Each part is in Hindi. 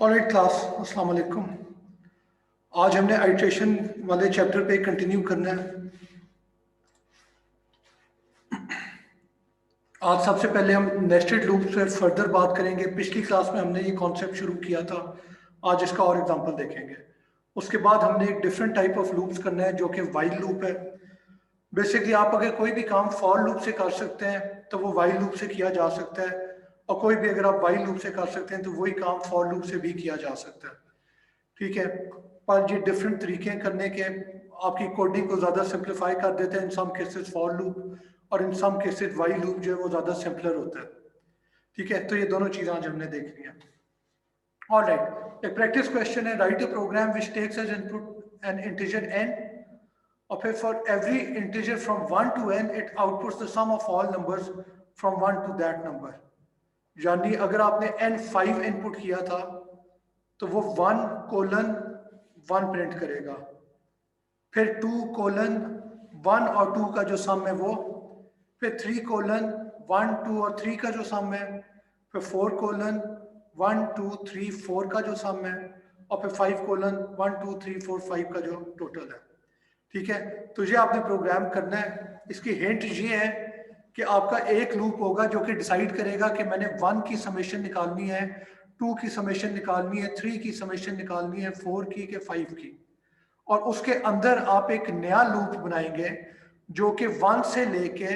ऑलराइट क्लास, अस्सलाम वालेकुम। आज हमने आइट्रेशन वाले चैप्टर पे कंटिन्यू करना है। आज सबसे पहले हम नेस्टेड लूप से फर्दर बात करेंगे। पिछली क्लास में हमने ये कॉन्सेप्ट शुरू किया था, आज इसका और एग्जांपल देखेंगे। उसके बाद हमने एक डिफरेंट टाइप ऑफ लूप्स करना है जो कि वाइल लूप है। बेसिकली आप अगर कोई भी काम फॉर लूप से कर सकते हैं तो वो वाइल लूप से किया जा सकता है, और कोई भी अगर आप वाइल लूप से कर सकते हैं तो वही काम फॉर लूप से भी किया जा सकता है। ठीक है, पर ये डिफरेंट तरीके हैं करने के। आपकी कोडिंग को ज़्यादा सिंप्लीफाई कर देते हैं इन सम केसेस फॉर लूप, और इन सम केसेस वाइल लूप जो है वो ज़्यादा सिंपलर होता है। ठीक है, तो ये दोनों चीज़ें आज हमने देखनी है। ऑलराइट, एक प्रैक्टिस क्वेश्चन है, write a program which takes as input an integer n, और फिर for every integer from 1 to n it outputs the sum of all numbers from 1 to that number. यानी अगर आपने n5 इनपुट किया था तो वो 1:1 प्रिंट करेगा, फिर 2:1 और 2 का जो सम है वो, फिर 3:1 2 और 3 का जो सम है, फिर 4:1 2 3 4 का जो सम है, और फिर 5:1 2 3 4 5 का जो टोटल है। ठीक है, तो ये आपने प्रोग्राम करना है। इसकी हिंट ये है कि आपका एक लूप होगा जो कि डिसाइड करेगा कि मैंने 1 की समेशन निकालनी है, 2 की समेशन निकालनी है, 3 की समेशन निकालनी है, 4 की के 5 की, और उसके अंदर आप एक नया लूप बनाएंगे जो कि 1 से लेके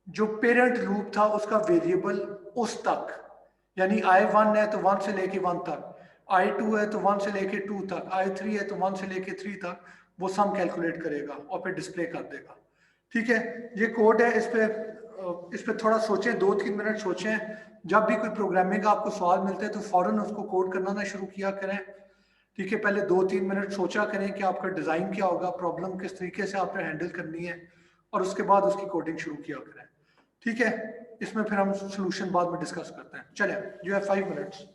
जो पेरेंट लूप था उसका वेरिएबल उस तक, यानी i1 है तो 1 से लेके 1 तक, i2 है तो 1 से लेके 2 तक, i3 है तो 1 से लेके 3 तक वो सम कैलकुलेट करेगा और फिर डिस्प्ले कर देगा। ठीक है, ये कोड है। इस पे थोड़ा सोचें, 2-3 मिनट सोचें। जब भी कोई प्रोग्रामिंग का आपको सवाल मिलता है तो फौरन उसको कोड करना ना शुरू किया करें। ठीक है, पहले 2-3 मिनट सोचा करें कि आपका डिज़ाइन क्या होगा, प्रॉब्लम किस तरीके से आपने हैंडल करनी है, और उसके बाद उसकी कोडिंग शुरू किया करें। ठीक है, इसमें फिर हम सोल्यूशन बाद में डिस्कस करते हैं। चलें, you have 5 minutes.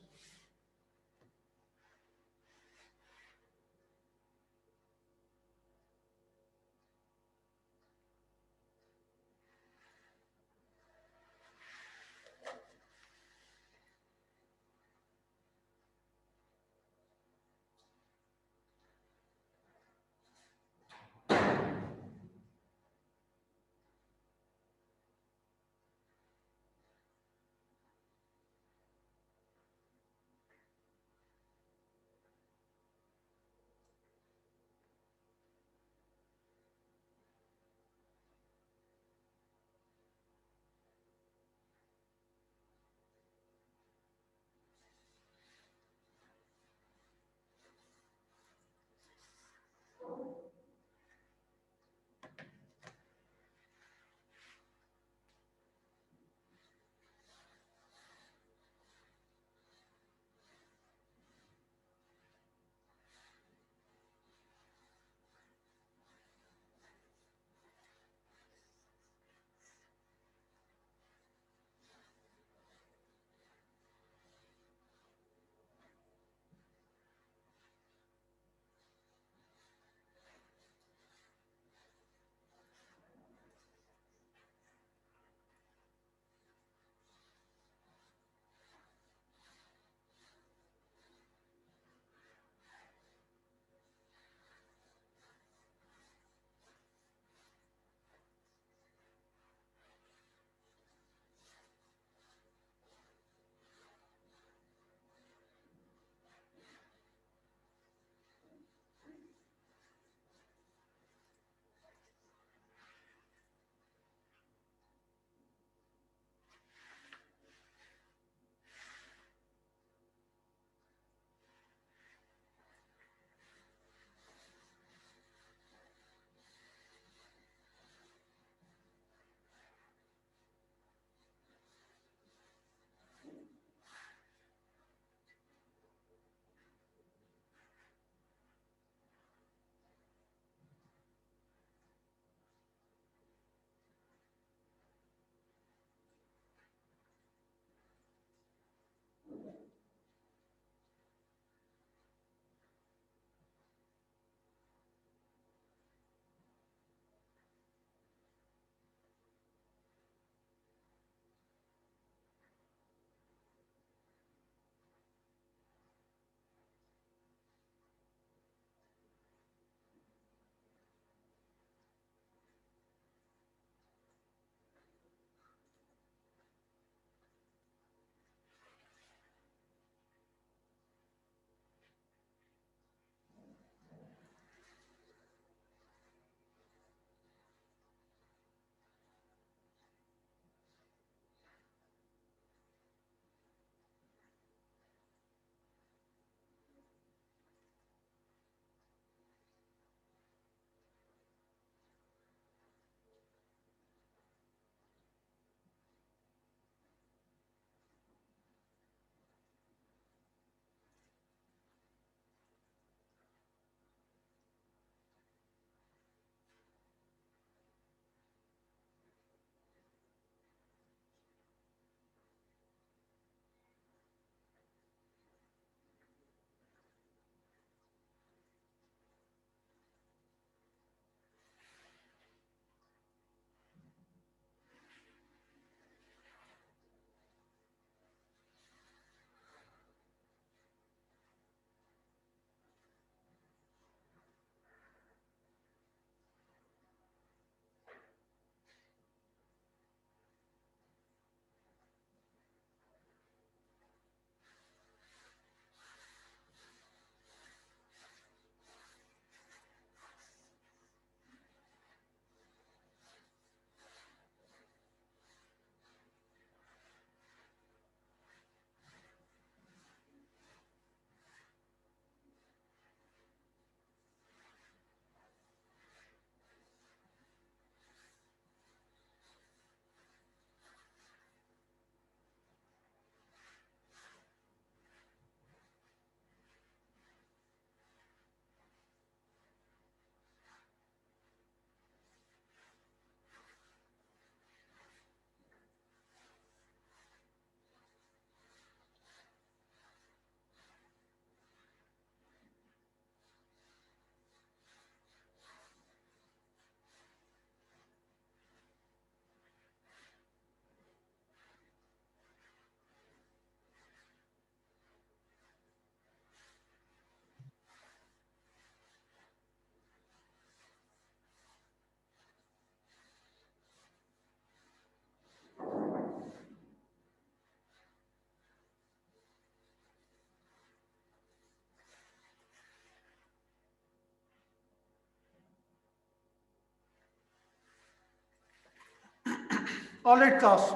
Alright class,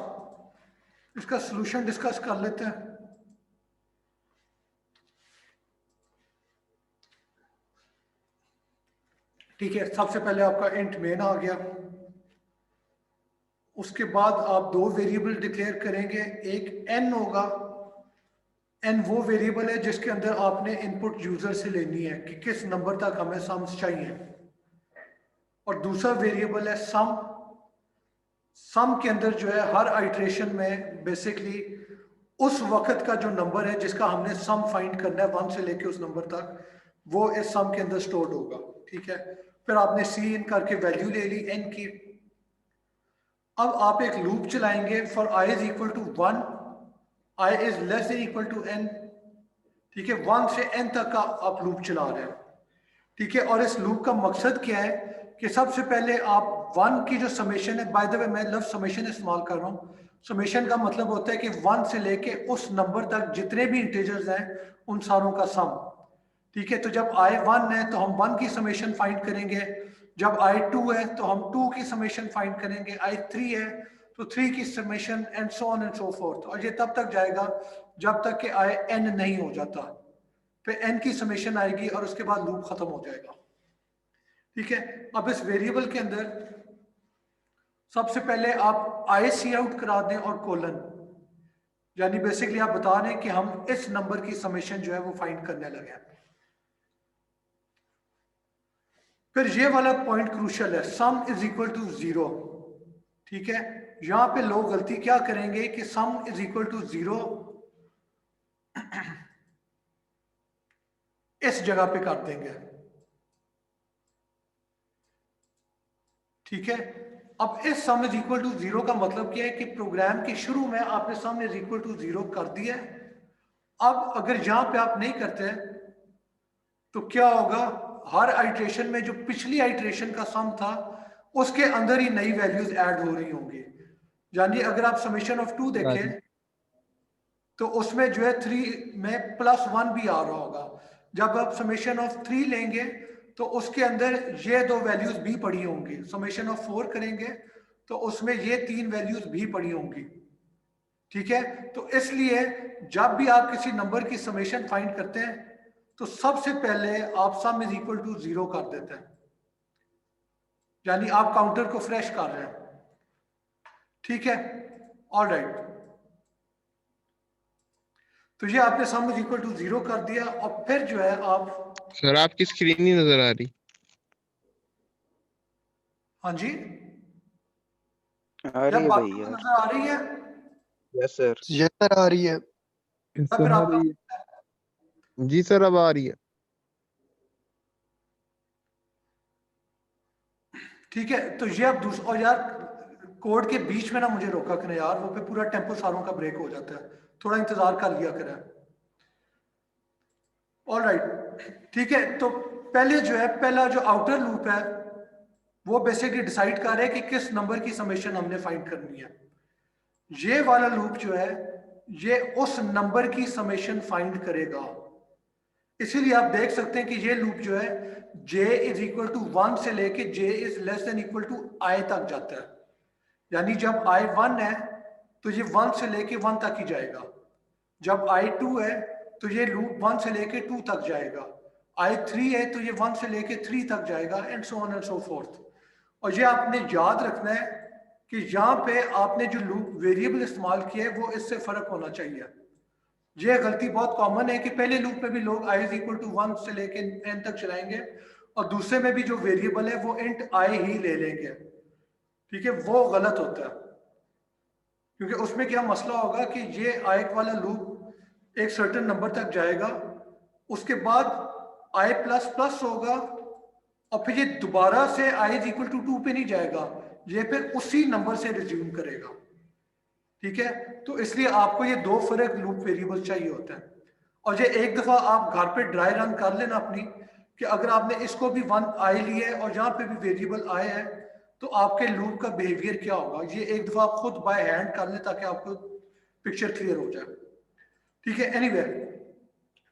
इसका सॉल्यूशन डिस्कस कर लेते हैं। ठीक है, सबसे पहले आपका इंट मेन आ गया, उसके बाद आप दो वेरिएबल डिक्लेयर करेंगे, एक एन होगा, एन वो वेरिएबल है जिसके अंदर आपने इनपुट यूजर से लेनी है कि किस नंबर तक हमें सम्स चाहिए, और दूसरा वेरिएबल है सम। सम के अंदर जो है हर आइट्रेशन में बेसिकली उस वक्त का जो नंबर है जिसका हमने सम फाइंड करना है 1 से लेके उस नंबर तक, वो इस सम के अंदर स्टोर्ड होगा। ठीक है, फिर आपने सी इन करके वैल्यू ले ली एन की। अब आप एक लूप चलाएंगे for i is equal to 1, i is less than equal to n. ठीक है, 1 से एन तक का आप लूप चला रहे हैं। ठीक है, और इस लूप का मकसद क्या है कि सबसे पहले आप 1 की जो समेशन है, बाय द वे मैं लफ्ज समेशन इस्तेमाल कर रहा हूँ, समेशन का मतलब होता है कि 1 से लेके उस नंबर तक जितने भी इंटीजर्स हैं उन सारों का सम। ठीक है, तो जब आई 1 है तो हम 1 की समेशन फाइंड करेंगे, जब आई 2 है तो हम 2 की समेशन फाइंड करेंगे, आई 3 है तो 3 की summation, and so on and so fourth. और ये तब तक जाएगा जब तक कि आई एन नहीं हो जाता, फिर एन की समेशन आएगी और उसके बाद लूप खत्म हो जाएगा। ठीक है, अब इस वेरिएबल के अंदर सबसे पहले आप आई सी आउट करा दें और कोलन, यानी बेसिकली आप बता रहे हैं कि हम इस नंबर की समेशन जो है वो फाइंड करने लगे हैं। फिर ये वाला पॉइंट क्रूशियल है, सम इज इक्वल टू 0। ठीक है, यहां पे लोग गलती क्या करेंगे कि सम इज इक्वल टू 0 इस जगह पे कर देंगे। ठीक है, अब इस सम इज इक्वल टू 0 का मतलब क्या है कि प्रोग्राम के शुरू में आपने सम इज इक्वल टू 0 कर दिया है। अब अगर यहां पे आप नहीं करते तो क्या होगा, हर आइट्रेशन में जो पिछली आइट्रेशन का सम था उसके अंदर ही नई वैल्यूज ऐड हो रही होंगी। यानी अगर आप समेशन ऑफ 2 हाँ जी। देखें तो उसमें जो है 3 में +1 भी आ रहा होगा। जब आप समेशन ऑफ 3 लेंगे तो उसके अंदर ये दो वैल्यूज भी पड़ी होंगी, समेशन ऑफ 4 करेंगे तो उसमें ये 3 वैल्यूज भी पड़ी होंगी। ठीक है, तो इसलिए जब भी आप किसी नंबर की समेशन फाइंड करते हैं तो सबसे पहले आप सम इज इक्वल टू 0 कर देते हैं, यानी आप काउंटर को फ्रेश कर रहे हैं। ठीक है, ऑलराइट, तो ये आपने सम इज इक्वल टू 0 कर दिया और फिर जो है आप, सर आपकी स्क्रीन नहीं नजर आ रही। हाँ जी, आ रही है भाई बाकी यार। नजर आ रही है यस सर। ये सर आ रही है। या फिर आपका, जी सर अब आ रही है। ठीक है, तो ये आप दूसरा, और यार कोड के बीच में ना मुझे रोका करें यार, वो पे पूरा टेम्पो सारों का ब्रेक हो जाता है, थोड़ा इंतजार कर लिया करें। ऑलराइट, ठीक है, तो पहले जो है पहला जो आउटर लूप है वो बेसिकली डिसाइड कर रहा है कि किस नंबर की समेशन हमने फाइंड करनी है। ये वाला लूप जो है ये उस नंबर की समेशन फाइंड करेगा। इसीलिए आप देख सकते हैं कि ये लूप जो है j इज इक्वल टू 1 से लेके j is less than equal to i तक जाता है। यानी जब i 1 है तो ये 1 से लेके 1 तक ही जाएगा, जब i 2 है तो ये लूप 1 से लेके 2 तक जाएगा, i 3 है तो ये 1 से लेके 3 तक जाएगा, and so on and so fourth. और ये आपने याद रखना है कि यहाँ पे आपने जो लूप वेरिएबल इस्तेमाल किया है वो इससे फर्क होना चाहिए। ये गलती बहुत कॉमन है कि पहले लूप में भी लोग i इज इक्वल टू 1 से लेके n तक चलाएंगे और दूसरे में भी जो वेरिएबल है वो इंट i ही ले लेंगे। ठीक है, वो गलत होता है, क्योंकि उसमें क्या मसला होगा कि ये i वाला लूप एक सर्टेन नंबर तक जाएगा, उसके बाद i प्लस प्लस होगा और फिर ये दोबारा से i इज इक्वल टू 2 पे नहीं जाएगा, ये फिर उसी नंबर से रिज्यूम करेगा। ठीक है, तो इसलिए आपको ये दो फर्क लूप वेरिएबल चाहिए होता है। और ये एक दफा आप घर पे ड्राई रन कर लेना अपनी, कि अगर आपने इसको भी 1 आई लिया है और यहाँ पे भी वेरिएबल आए है तो आपके लूप का बिहेवियर क्या होगा, ये एक दफा आप खुद बाय हैंड कर लें ताकि आपको पिक्चर क्लियर हो जाए। ठीक है, एनीवे,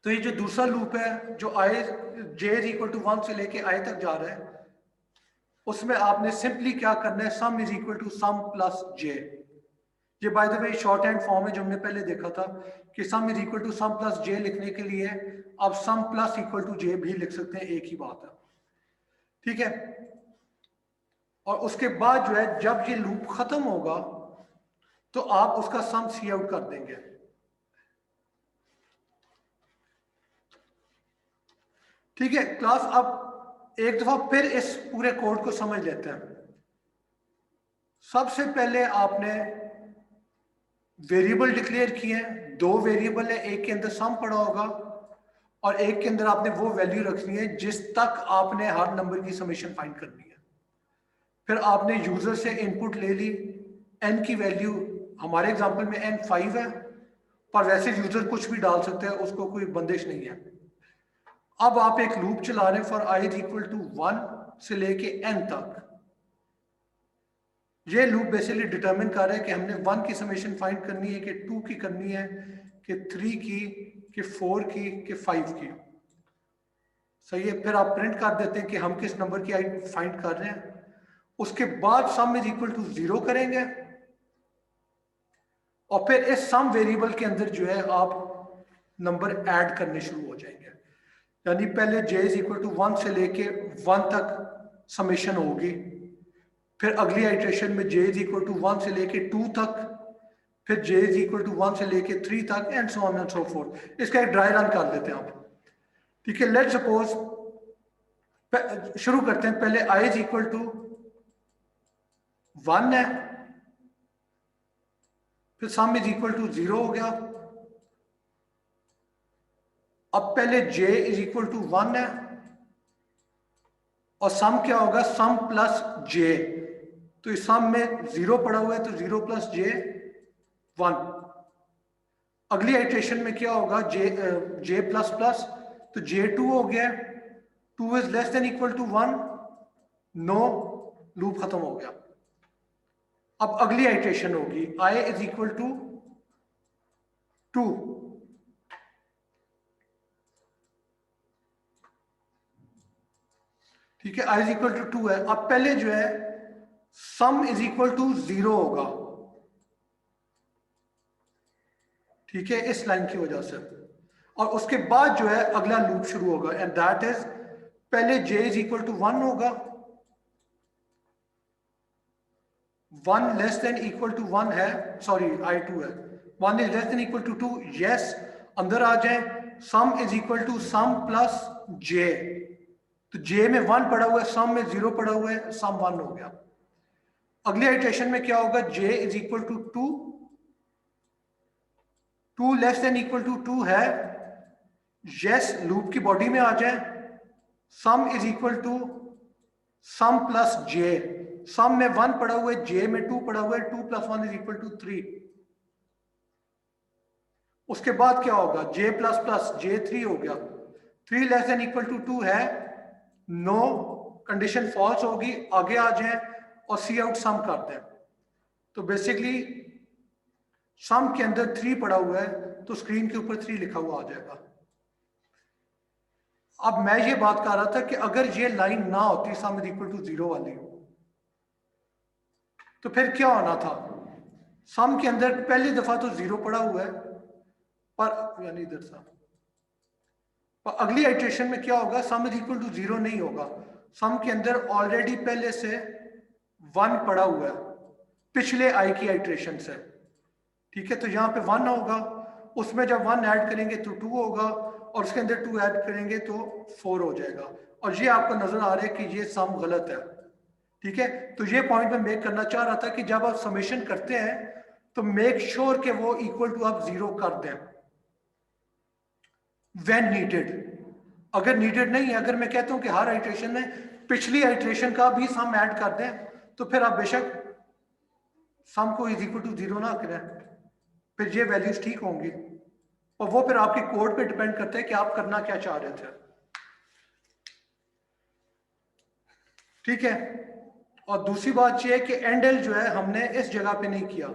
तो ये जो दूसरा लूप है जो आई j इज इक्वल टू 1 से लेके i तक जा रहा है, उसमें आपने सिंपली क्या करना है, sum is equal to sum plus j। ये by the way short hand form है जो हमने पहले देखा था कि sum is equal to sum plus J लिखने के लिए आप sum plus equal to J भी लिख सकते हैं, एक ही बात है, ठीक है। और उसके बाद जो है जब ये लूप खत्म होगा तो आप उसका सम सी आउट कर देंगे, ठीक है क्लास। अब एक दफा फिर इस पूरे कोड को समझ लेते हैं। सबसे पहले आपने वेरिएबल डिक्लेयर किए हैं, दो वेरिएबल है, एक के अंदर सम पड़ा होगा और एक के अंदर आपने वो वैल्यू रखनी है जिस तक आपने हर नंबर की समेशन फाइंड करनी है। फिर आपने यूजर से इनपुट ले ली, n की वैल्यू हमारे एग्जांपल में n 5 है, पर वैसे यूजर कुछ भी डाल सकते हैं, उसको कोई बंदिश नहीं है। अब आप एक लूप चला रहे हैं for i is equal to 1 से लेके n तक। ये लूप बेसिकली डिटरमिन कर रहा है कि हमने 1 की समेशन फाइंड करनी है, कि 2 की करनी है, कि 3 की, कि 4 की, कि 5 की। सही है। फिर आप प्रिंट कर देते हैं कि हम किस नंबर की आई फाइंड कर रहे हैं। उसके बाद सम इज इक्वल टू 0 करेंगे और फिर इस सम वेरिएबल के अंदर जो है आप नंबर ऐड करने शुरू हो जाएंगे। यानी पहले j इज इक्वल टू 1 से लेके 1 तक समेशन होगी, फिर अगली आइट्रेशन में j इज इक्वल टू 1 से लेके 2 तक, फिर j इज इक्वल टू 1 से लेके 3 तक, and so on and so fourth. इसका एक ड्राई रन कर देते हैं आप, ठीक है। लेट्स सपोज शुरू करते हैं, पहले i इज इक्वल टू 1 है, फिर सम इज इक्वल टू 0 हो गया। अब पहले j इज इक्वल टू 1 है और सम क्या होगा, सम प्लस j। तो इस सम में 0 पड़ा हुआ है तो 0 प्लस j 1। अगली आइट्रेशन में क्या होगा, j प्लस प्लस, तो j2 हो गया, 2 is less than equal to 1, no, loop खत्म हो गया। अब अगली आइट्रेशन होगी i इज इक्वल टू 2, ठीक है, i इज इक्वल टू 2 है। अब पहले जो है सम इज इक्वल टू 0 होगा, ठीक है, इस लाइन की वजह से। और उसके बाद जो है अगला लूप शुरू होगा एंड दैट इज पहले j इज इक्वल टू 1 होगा, 1 लेस देन इक्वल टू 1 है, सॉरी i2 है, 1 is less than equal to 2, yes, अंदर आ जाए, sum is equal to sum plus j। तो j में 1 पड़ा हुआ है, सम में 0 पड़ा हुआ है, सम 1 हो गया। अगली आइट्रेशन में क्या होगा, j is equal to 2, 2 less than equal to 2 है, यस, लूप की बॉडी में आ जाए, sum is equal to sum plus j। Sum में 1 पड़ा हुआ है, j में 2 पड़ा हुआ है, 2 प्लस 1 इज इक्वल टू 3। उसके बाद क्या होगा, j प्लस प्लस j3 हो गया, 3 लेस देन इक्वल टू 2 है, नो, कंडीशन फॉल्स होगी, आगे आ जाए और सी आउट सम करते हैं। तो बेसिकली सम के अंदर 3 पड़ा हुआ है तो स्क्रीन के ऊपर 3 लिखा हुआ आ जाएगा। अब मैं ये बात कर रहा था कि अगर ये लाइन ना होती सम इज इक्वल टू 0 वाली, तो फिर क्या होना था, सम के अंदर पहली दफा तो 0 पड़ा हुआ है, पर यानी इधर सा, पर अगली आइट्रेशन में क्या होगा, सम इज इक्वल टू 0 नहीं होगा, सम के अंदर ऑलरेडी पहले से 1 पड़ा हुआ है पिछले i की आइट्रेशन से, ठीक है। तो यहाँ पे 1 होगा, उसमें जब 1 ऐड करेंगे तो 2 होगा और उसके अंदर 2 ऐड करेंगे तो 4 हो जाएगा। और ये आपको नजर आ रहा है कि ये सम गलत है, ठीक है। तो ये पॉइंट मैं मेक करना चाह रहा था कि जब आप समेशन करते हैं तो मेक श्योर कि वो इक्वल टू आप 0 कर दें व्हेन नीडेड। अगर नीडेड नहीं है, अगर मैं कहता हूं कि हर आइट्रेशन में पिछली आइट्रेशन का भी सम ऐड कर दें, तो फिर आप बेशक सम को इज इक्वल टू 0 ना करें, फिर ये वैल्यूज ठीक होंगी। और वो फिर आपके कोड पे डिपेंड करता है कि आप करना क्या चाह रहे थे, ठीक है। और दूसरी बात यह है कि एंडल जो है हमने इस जगह पे नहीं किया,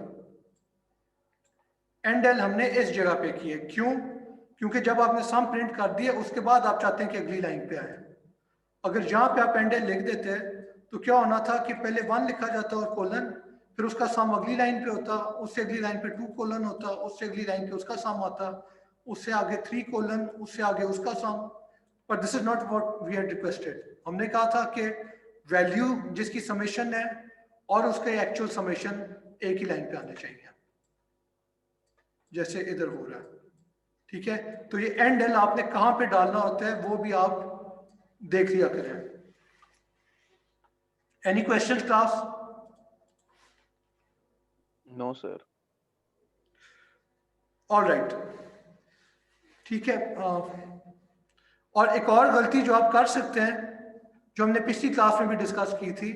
एंडल हमने इस जगह पे किए। क्यों? क्योंकि जब आपने सम प्रिंट कर दिया उसके बाद आप चाहते हैं कि अगली लाइन पे आए। अगर यहां पे आप एंडल लिख देते तो क्या होना था कि पहले 1 लिखा जाता और कोलन, फिर उसका सम अगली लाइन पे होता, उससे अगली लाइन पे 2 कोलन होता, उससे अगली लाइन पे उसका सम आता, उससे आगे 3 कोलन, उससे आगे उसका सम। पर this is not what we had requested. हमने कहा था कि वैल्यू जिसकी समेशन है और उसके एक्चुअल समेशन एक ही लाइन पे आने चाहिए, जैसे इधर हो रहा है। ठीक है, तो ये एंड एल आपने कहां पे डालना होता है वो भी आप देख लिया करें। Any question class? No, sir. All right, ठीक है। और एक और गलती जो आप कर सकते हैं, जो हमने पिछली क्लास में भी डिस्कस की थी,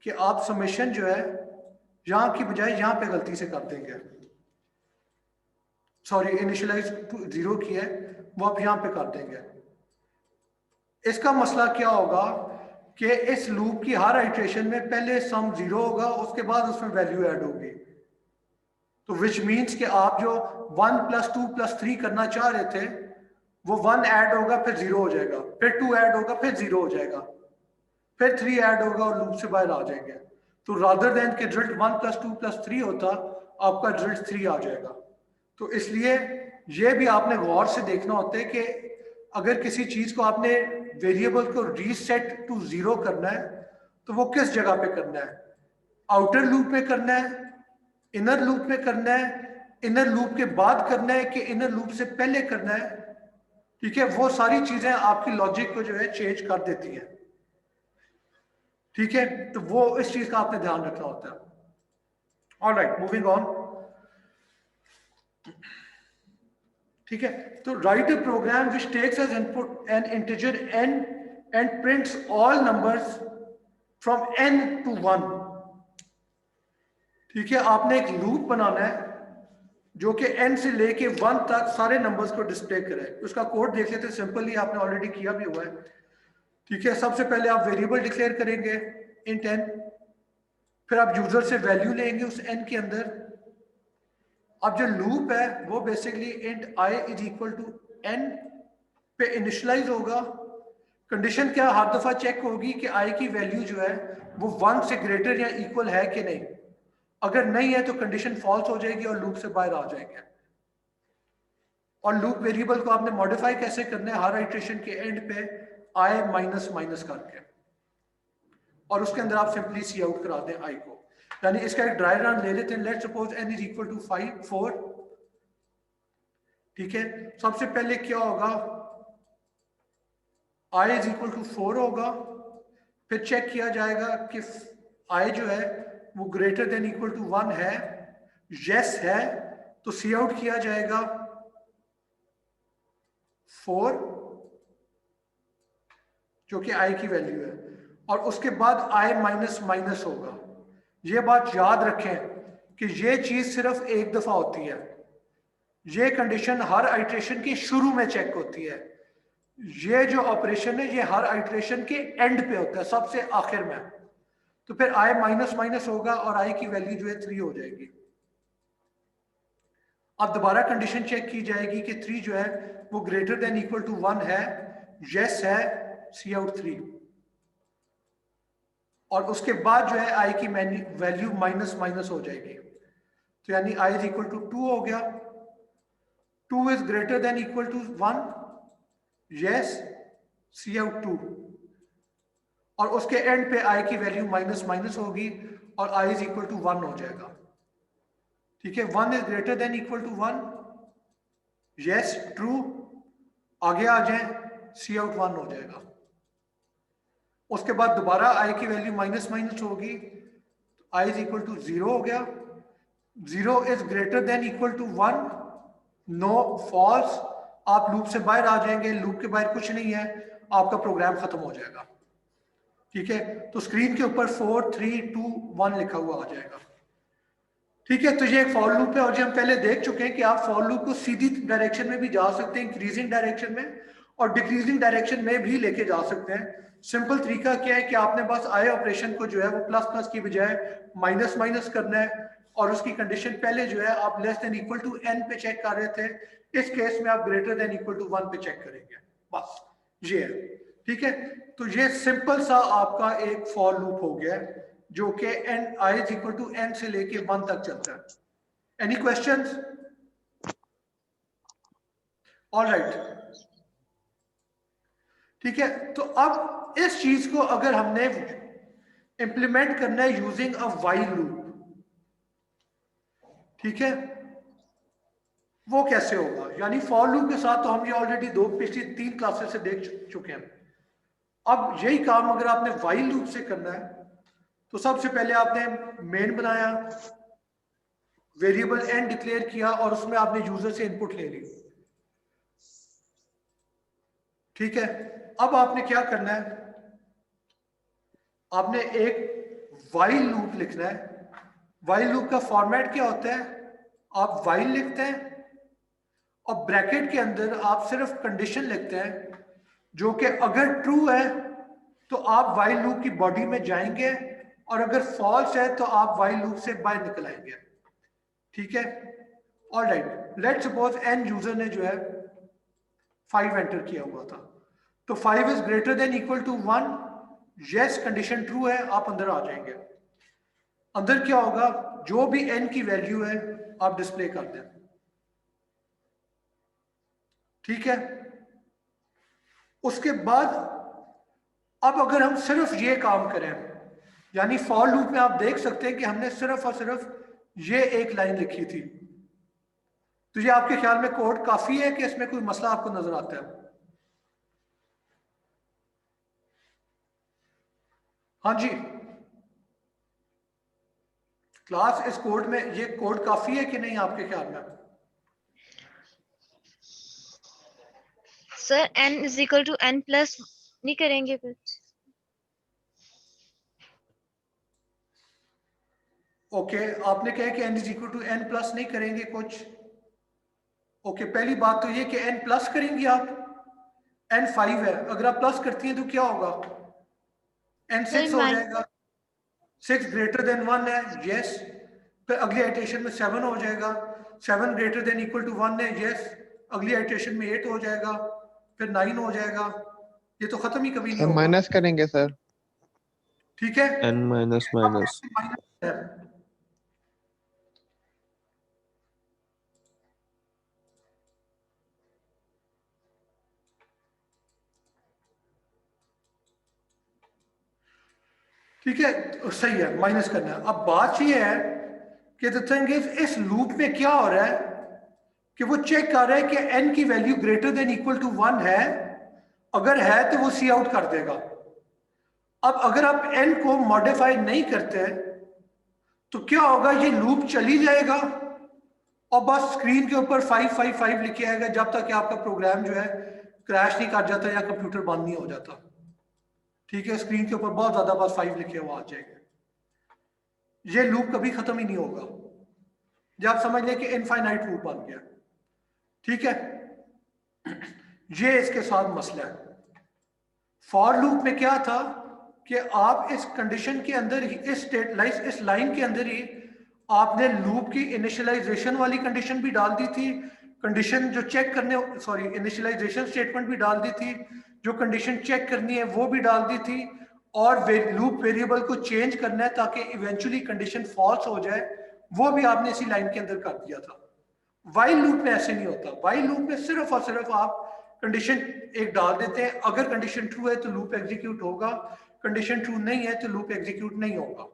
कि आप समेशन जो है यहां की बजाय यहां पे गलती से कर देंगे। सॉरी, इनिशियलाइज टू 0 की है, वो आप यहां पे कर देंगे। इसका मसला क्या होगा कि इस लूप की हर आइट्रेशन में पहले सम 0 होगा, उसके बाद उसमें वैल्यू ऐड होगी। तो विच मीन्स कि आप जो 1 + 2 + 3 करना चाह रहे थे, वो 1 ऐड होगा फिर 0 हो जाएगा, फिर 2 ऐड होगा फिर 0 हो जाएगा, फिर 3 ऐड होगा और लूप से बाहर आ जाएंगे। तो रादर देन के रिजल्ट 1 + 2 + 3 होता, आपका रिजल्ट 3 आ जाएगा। तो इसलिए ये भी आपने गौर से देखना होता है कि अगर किसी चीज को आपने वेरिएबल को रीसेट टू 0 करना है तो वो किस जगह पे करना है? आउटर लूप में करना है, इनर लूप में करना है, इनर लूप के बाद करना है कि इनर लूप से पहले करना है? ठीक है, वो सारी चीजें आपकी लॉजिक को जो है चेंज कर देती हैं। ठीक है, तो वो इस चीज का आपने ध्यान रखना होता है। Alright, moving on. ठीक है, तो write a program which takes as input an integer n and prints all numbers from n to 1। ठीक है, आपने एक लूप बनाना है जो कि n से लेके 1 तक सारे नंबर्स को डिस्प्ले करे। उसका कोड देख लेते हैं, सिंपली आपने ऑलरेडी किया भी हुआ है। ठीक है, सबसे पहले आप वेरिएबल डिक्लेयर करेंगे इंट n, फिर आप यूजर से वैल्यू लेंगे उस n के अंदर। अब जो लूप है वो बेसिकली इंट i = n पे इनिशियलाइज होगा। कंडीशन क्या हर दफा चेक होगी कि i की वैल्यू जो है वो 1 से ग्रेटर या इक्वल है कि नहीं। अगर नहीं है तो कंडीशन फॉल्स हो जाएगी और लूप से बाहर आ जाएंगे। और लूप वेरिएबल को आपने मॉडिफाई कैसे करना है? हर आइट्रेशन के एंड पे i माइनस माइनस करके, और उसके अंदर आप सिंपली सी आउट करा दें i को। यानी इसका एक ड्राई रन ले लेते हैं। Let's suppose n = 4। ठीक है, सबसे पहले क्या होगा? i = 4 होगा, फिर चेक किया जाएगा कि i जो है वो ग्रेटर देन इक्वल टू 1 है। यस है तो सी आउट किया जाएगा 4, जो कि i की वैल्यू है, और उसके बाद i माइनस माइनस होगा। ये बात याद रखें कि ये चीज सिर्फ एक दफा होती है। ये कंडीशन हर आइट्रेशन के शुरू में चेक होती है। ये जो ऑपरेशन है ये हर आइट्रेशन के एंड पे होता है, सबसे आखिर में। तो फिर i माइनस माइनस होगा और i की वैल्यू जो है 3 हो जाएगी। अब दोबारा कंडीशन चेक की जाएगी कि 3 जो है वो ग्रेटर देन इक्वल टू 1 है। यस है, सी आउट 3, और उसके बाद जो है i की वैल्यू माइनस माइनस हो जाएगी। तो यानी i = 2 हो गया। 2 is greater than equal to 1, yes, C out 2, और उसके एंड पे i की वैल्यू माइनस माइनस होगी और i = 1 हो जाएगा। ठीक है, 1 is greater than equal to 1, yes, true, आगे आ जाए, सी आउट 1 हो जाएगा। उसके बाद दोबारा i की वैल्यू माइनस माइनस होगी, i = 0 हो गया। 0 is greater than equal to 1, no, false, आप लूप से बाहर आ जाएंगे। लूप के बाहर कुछ नहीं है, आपका प्रोग्राम खत्म हो जाएगा। ठीक है, तो स्क्रीन के ऊपर 4 3 2 1 लिखा हुआ आ जाएगा। ठीक है, तो ये एक फॉर लूप है, और ये हम पहले देख चुके हैं कि आप फॉर लूप को सीधी डायरेक्शन में भी जा सकते हैं, इंक्रीजिंग डायरेक्शन में, और डिक्रीजिंग डायरेक्शन में भी लेके जा सकते हैं। सिंपल तरीका क्या है कि आपने बस आई ऑपरेशन को जो है वो प्लस प्लस की बजाय माइनस माइनस करना है, और उसकी कंडीशन पहले जो है आप less than equal to n पे चेक कर रहे थे, इस केस में आप ग्रेटर देन इक्वल टू 1 पे चेक करेंगे। बस ये है। ठीक है, तो ये सिंपल सा आपका एक फॉर लूप हो गया है। जो कि n i is equal to n से लेके 1 तक चलता है। Any questions? ऑलराइट, ठीक है। तो अब इस चीज को अगर हमने इंप्लीमेंट करना है यूजिंग अ व्हाइल लूप, ठीक है, वो कैसे होगा? यानी फॉर लूप के साथ तो हम ये ऑलरेडी पिछली 3 क्लासेस से देख चुके हैं। अब यही काम अगर आपने व्हाइल लूप से करना है तो सबसे पहले आपने मेन बनाया, वेरिएबल n डिक्लेयर किया और उसमें आपने यूजर से इनपुट ले ली, ठीक है। अब आपने क्या करना है, आपने एक व्हाइल लूप लिखना है। व्हाइल लूप का फॉर्मेट क्या होता है? आप व्हाइल लिखते हैं और ब्रैकेट के अंदर आप सिर्फ कंडीशन लिखते हैं, जो कि अगर ट्रू है तो आप व्हाइल लूप की बॉडी में जाएंगे और अगर फॉल्स है तो आप व्हाइल लूप से बाहर निकल आएंगे, ठीक है। Alright, let's suppose an user ने जो है 5 एंटर किया हुआ था, तो 5 is greater than equal to 1, yes condition true है, आप अंदर आ जाएंगे। अंदर क्या होगा, जो भी n की वैल्यू है आप डिस्प्ले कर दें, ठीक है। उसके बाद अब अगर हम सिर्फ ये काम करें, यानी फॉर लूप में आप देख सकते हैं कि हमने सिर्फ और सिर्फ ये एक लाइन लिखी थी, तो ये आपके ख्याल में कोड काफी है कि इसमें कोई मसला आपको नजर आता है? हाँ जी, क्लास इस कोड में ये कोड काफी है कि नहीं आपके ख्याल में? Sir n is equal to n plus नहीं करेंगे कुछ? ओके, आपने कहा कि n is equal to n plus नहीं करेंगे कुछ। ओके, पहली बात तो ये कि n प्लस करेंगे आप, n 5 है, अगर आप प्लस करती हैं तो क्या होगा, n 6 हो जाएगा, 6 ग्रेटर देन 1 है, यस। फिर अगली आइटरेशन में 7 हो जाएगा, 7 ग्रेटर देन इक्वल टू 1 है, यस। अगली आइटरेशन में 8 हो जाएगा, फिर 9 हो जाएगा। ये तो खत्म ही कभी नहीं सर होगा, माइनस करेंगे सर। ठीक है। n minus minus. ठीक है, सही है, माइनस करना है। अब बात ये है कि द थिंग इज, इस लूप में क्या हो रहा है कि वो चेक कर रहा है कि n की value greater than equal to 1 है, अगर है तो वो सी आउट कर देगा। अब अगर आप n को मॉडिफाई नहीं करते तो क्या होगा, ये लूप चली जाएगा और बस स्क्रीन के ऊपर 555 लिखे आएगा जब तक कि आपका प्रोग्राम जो है क्रैश नहीं कर जाता या कंप्यूटर बंद नहीं हो जाता, ठीक है। स्क्रीन के ऊपर बहुत ज्यादा बस 5 लिखे हुआ आ जाएगा, ये लूप कभी खत्म ही नहीं होगा। जब आप समझ लें कि इनफाइनाइट लूप बन गया, ठीक है। ये इसके साथ मसला है। फॉर लूप में क्या था कि आप इस कंडीशन के अंदर ही, इस लाइन के अंदर ही आपने लूप की इनिशियलाइजेशन वाली कंडीशन भी डाल दी थी, कंडीशन जो चेक करने, सॉरी, इनिशियलाइजेशन स्टेटमेंट भी डाल दी थी, जो कंडीशन चेक करनी है वो भी डाल दी थी, और लूप वेरिएबल को चेंज करना है ताकि इवेंचुअली कंडीशन फॉल्स हो जाए, वो भी आपने इसी लाइन के अंदर कर दिया था। व्हाइल लूप में ऐसे नहीं होता। व्हाइल लूप में सिर्फ और सिर्फ आप कंडीशन एक डाल देते हैं, अगर कंडीशन ट्रू है तो लूप एग्जीक्यूट होगा, कंडीशन ट्रू नहीं है तो लूप एग्जीक्यूट नहीं होगा।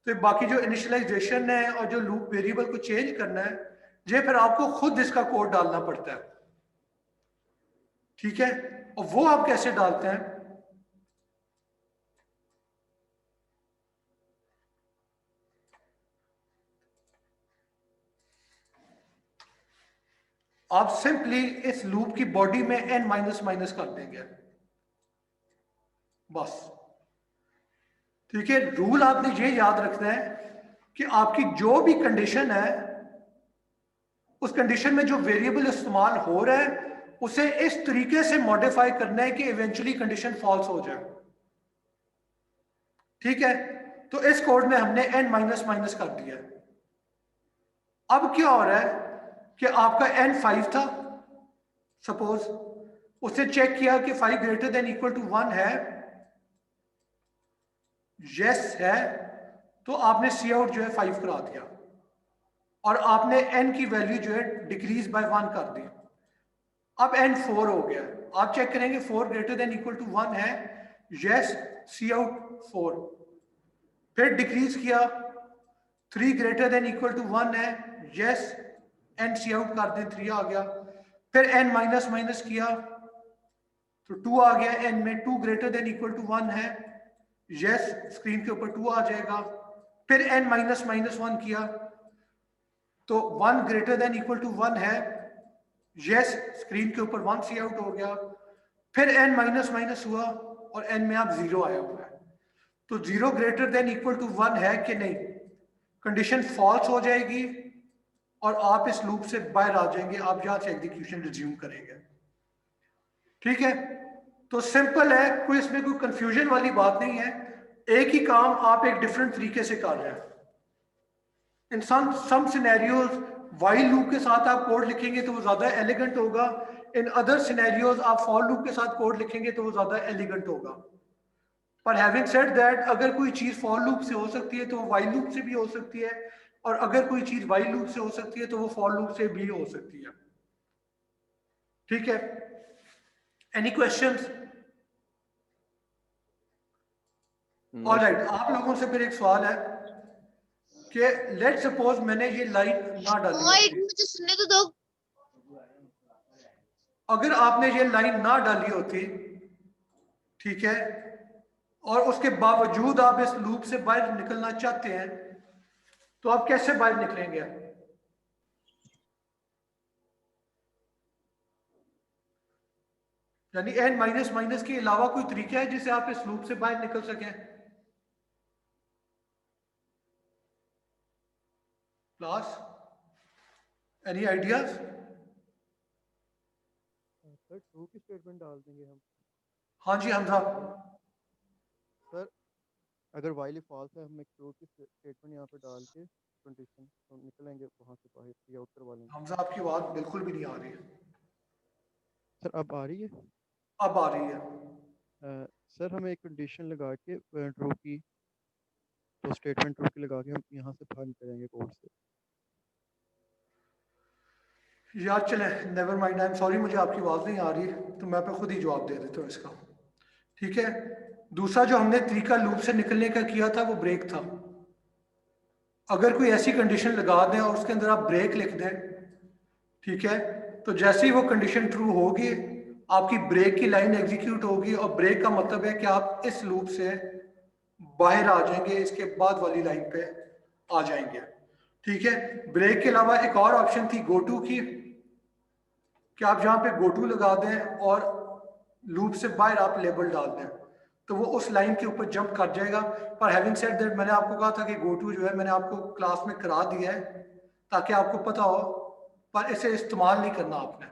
तो बाकी जो इनिशियलाइजेशन है और जो लूप वेरिएबल को चेंज करना है, ये फिर आपको खुद इसका कोड डालना पड़ता है, ठीक है। और वो आप कैसे डालते हैं, आप सिंपली इस लूप की बॉडी में n माइनस माइनस कर देंगे, बस, ठीक है। रूल आपने ये याद रखना है कि आपकी जो भी कंडीशन है, उस कंडीशन में जो वेरिएबल इस्तेमाल हो रहा है उसे इस तरीके से मॉडिफाई करना है कि इवेंचुअली कंडीशन फॉल्स हो जाए, ठीक है। तो इस कोड में हमने n माइनस माइनस कर दिया। अब क्या हो रहा है कि आपका n 5 था, सपोज, उसने चेक किया कि 5 ग्रेटर देन इक्वल टू 1 है, यस है, तो आपने सी आउट जो है 5 करा दिया और आपने n की वैल्यू जो है डिक्रीज बाय 1 कर दी। अब n 4 हो गया, आप चेक करेंगे 4 ग्रेटर देन इक्वल टू 1 है, यस सी आउट 4। फिर डिक्रीज किया, 3 ग्रेटर देन इक्वल टू 1 है, यस n सी आउट कर दें, 3 आ गया। फिर n माइनस माइनस किया तो 2 आ गया, n में 2 ग्रेटर देन इक्वल टू 1 है, यस स्क्रीन के ऊपर 2 आ जाएगा। फिर n माइनस माइनस 1 किया तो 1 ग्रेटर देन इक्वल टू 1 है, यस स्क्रीन के ऊपर 1 सी आउट हो गया। फिर n माइनस माइनस हुआ और n में आप 0 आया हुआ है, तो 0 ग्रेटर देन इक्वल टू 1 है कि नहीं, कंडीशन फॉल्स हो जाएगी और आप इस लूप से बाहर आ जाएंगे, आप यहां से एग्जीक्यूशन रिज्यूम करेंगे। ठीक है, तो सिंपल है, कोई इसमें कोई कंफ्यूजन वाली बात नहीं है, एक ही काम आप एक डिफरेंट तरीके से कर रहे हैं। इन सम सिनेरियोज वाइल लूप के साथ आप कोड लिखेंगे तो वो ज्यादा एलिगेंट होगा, इन अदर सिनेरियोज आप फॉर लूप के साथ कोड लिखेंगे तो वो ज्यादा एलिगेंट होगा। पर हैविंग सेड दैट, अगर कोई चीज फॉर लूप से हो सकती है तो वो वाइल लूप से भी हो सकती है, और अगर कोई चीज वाइल लूप से हो सकती है तो वो फॉर लूप से भी हो सकती है। ठीक है, एनी क्वेश्चंस? ऑलराइट, आप लोगों से फिर एक सवाल है कि लेट सपोज मैंने ये लाइन ना डाली होती, मुझे सुनने तो दो। अगर आपने ये लाइन ना डाली होती, ठीक है, और उसके बावजूद आप इस लूप से बाहर निकलना चाहते हैं, तो आप कैसे बाहर निकलेंगे? यानी एन माइनस माइनस के अलावा कोई तरीका है जिससे आप इस लूप से बाहर निकल सकें? Class, any ideas? Sir true की स्टेटमेंट डाल देंगे हम। हाँ जी हमजा। सर अगर वाइल फॉल्स है, हम एक ट्रू की स्टेटमेंट यहाँ पे डाल के कंडीशन तो निकलेंगे वहाँ से बाहर, ये आउट करवा लेंगे। हमजा आपकी बात बिल्कुल भी नहीं आ रही है। सर अब आ रही है? अब आ रही है। सर हमें एक कंडीशन लगा के ट्रू की, तो स्टेटमेंट ट्रू की लगा के हम यहाँ से बाहर निकलेंगे कोड से। यार चले, never mind, I am sorry, मुझे आपकी आवाज़ नहीं आ रही, तो मैं पे खुद ही जवाब दे देता हूँ इसका। ठीक है, दूसरा जो हमने तरीका लूप से निकलने का किया था वो ब्रेक था। अगर कोई ऐसी कंडीशन लगा दें और उसके अंदर आप ब्रेक लिख दें, ठीक है, तो जैसे ही वो कंडीशन ट्रू होगी आपकी ब्रेक की लाइन एग्जीक्यूट होगी, और ब्रेक का मतलब है कि आप इस लूप से बाहर आ जाएंगे, इसके बाद वाली लाइन पे आ जाएंगे। ठीक है, ब्रेक के अलावा एक और ऑप्शन थी गो टू की, कि आप जहां पे गो टू लगा दें और लूप से बाहर आप लेबल डाल दें, तो वो उस लाइन के ऊपर जंप कर जाएगा। पर हैविंग सेड दैट, मैंने आपको कहा था कि गो टू जो है मैंने आपको क्लास में करा दिया है ताकि आपको पता हो, पर इसे इस्तेमाल नहीं करना आपने।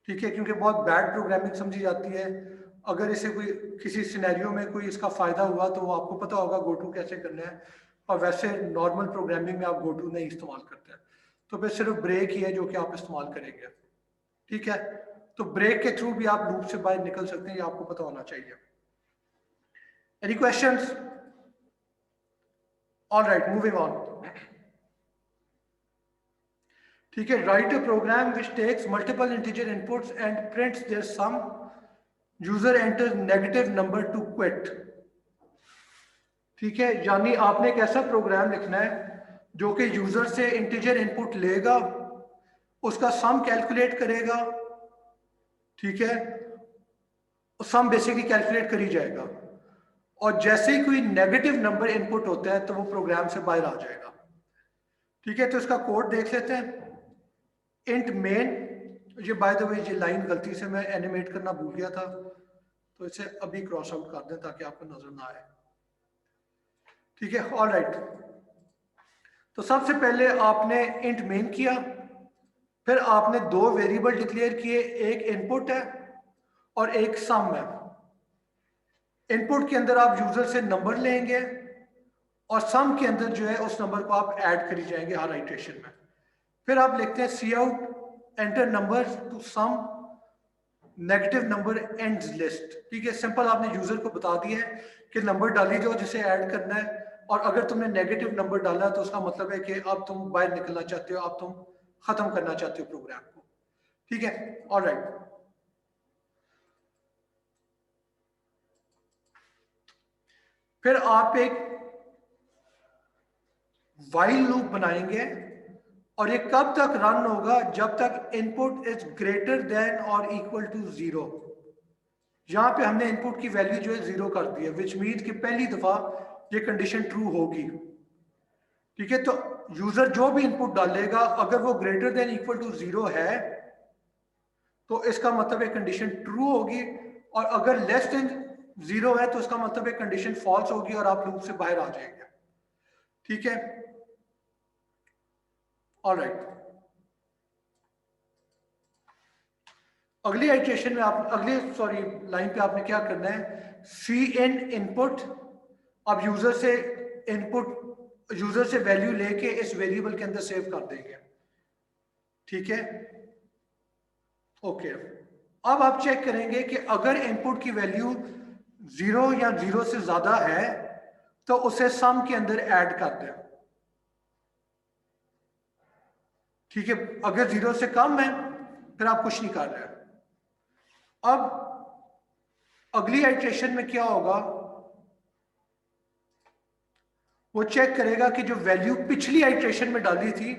ठीक है, क्योंकि बहुत बैड प्रोग्रामिंग समझी जाती है। अगर इसे कोई किसी सिनेरियो में कोई इसका फायदा हुआ तो वो आपको पता होगा गो टू कैसे करना है, और वैसे नॉर्मल प्रोग्रामिंग में आप गो टू नहीं इस्तेमाल करते हैं, तो फिर सिर्फ ब्रेक ही है जो कि आप इस्तेमाल करेंगे। ठीक है, तो ब्रेक के थ्रू भी आप लूप से बाहर निकल सकते हैं, ये आपको पता होना चाहिए। Any questions? Alright, moving on. ठीक है, write a program which takes multiple integer inputs and prints their sum, user enters negative number to quit. ठीक है, यानी आपने एक ऐसा प्रोग्राम लिखना है जो कि यूजर से इंटीजर इनपुट लेगा, उसका सम कैलकुलेट करेगा, ठीक है, सम बेसिकली कैलकुलेट करी जाएगा, और जैसे ही कोई नेगेटिव नंबर इनपुट होता है तो वो प्रोग्राम से बाहर आ जाएगा। ठीक है, तो इसका कोड देख लेते हैं। इंट मेन, ये बाय द वे ये लाइन गलती से मैं एनिमेट करना भूल गया था, तो इसे अभी क्रॉस आउट कर दें ताकि आपको नजर ना आए। ठीक है, ऑलराइट, तो सबसे पहले आपने इंट मेन किया, फिर आपने दो वेरिएबल डिक्लेयर किए, एक इनपुट है और एक सम है। इनपुट के अंदर आप यूजर से नंबर लेंगे और सम के अंदर जो है उस नंबर को आप ऐड करी जाएंगे हर आइटरेशन में। फिर आप लिखते हैं सी out enter number to some negative number ends list. ठीक है, सिंपल, आपने यूजर को बता दिया है कि नंबर डाली जाओ जिसे ऐड करना है, और अगर तुमने नेगेटिव नंबर डाला तो उसका मतलब है कि अब तुम बाहर निकलना चाहते हो, अब तुम खत्म करना चाहते हो प्रोग्राम को। ठीक है, ऑलराइट। फिर आप एक व्हाइल लूप बनाएंगे और ये कब तक रन होगा? जब तक इनपुट इज ग्रेटर देन और इक्वल टू 0। यहां पे हमने इनपुट की वैल्यू जो है 0 कर दी है, विच मीन्स कि पहली दफा ये कंडीशन ट्रू होगी। ठीक है, तो यूजर जो भी इनपुट डालेगा अगर वो ग्रेटर देन इक्वल टू 0 है तो इसका मतलब है कंडीशन ट्रू होगी, और अगर लेस देन 0 है तो इसका मतलब है कंडीशन फॉल्स होगी और आप लूप से बाहर आ जाएंगे। ठीक है, ऑलराइट। अगली इटरेशन में आप लाइन पे आपने क्या करना है? सी इन इनपुट। अब यूजर से वैल्यू लेके इस वेरिएबल के अंदर सेव कर देंगे। ठीक है, ओके। अब आप चेक करेंगे कि अगर इनपुट की वैल्यू 0 या 0 से ज्यादा है तो उसे सम के अंदर ऐड कर दें। ठीक है, अगर 0 से कम है फिर आप कुछ नहीं कर रहे। अब अगली आइट्रेशन में क्या होगा? वो चेक करेगा कि जो वैल्यू पिछली आइट्रेशन में डाली थी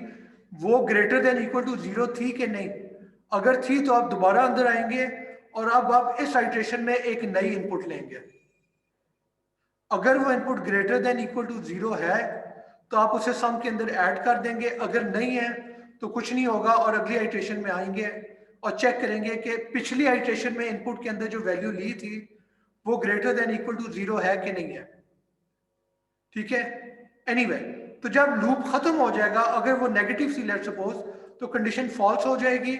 वो ग्रेटर देन इक्वल टू 0 थी कि नहीं। अगर थी तो आप दोबारा अंदर आएंगे और अब आप इस आइट्रेशन में एक नई इनपुट लेंगे। अगर वो input greater than equal to 0 है तो आप उसे सम के अंदर ऐड कर देंगे, अगर नहीं है तो कुछ नहीं होगा और अगली आइट्रेशन में आएंगे और चेक करेंगे कि पिछली आइट्रेशन में इनपुट के अंदर जो वैल्यू ली थी वो ग्रेटर देन इक्वल टू 0 है कि नहीं है। ठीक है, एनीवे, तो जब लूप खत्म हो जाएगा, अगर वो नेगेटिव सी लेट्स सपोज, तो कंडीशन फॉल्स हो जाएगी,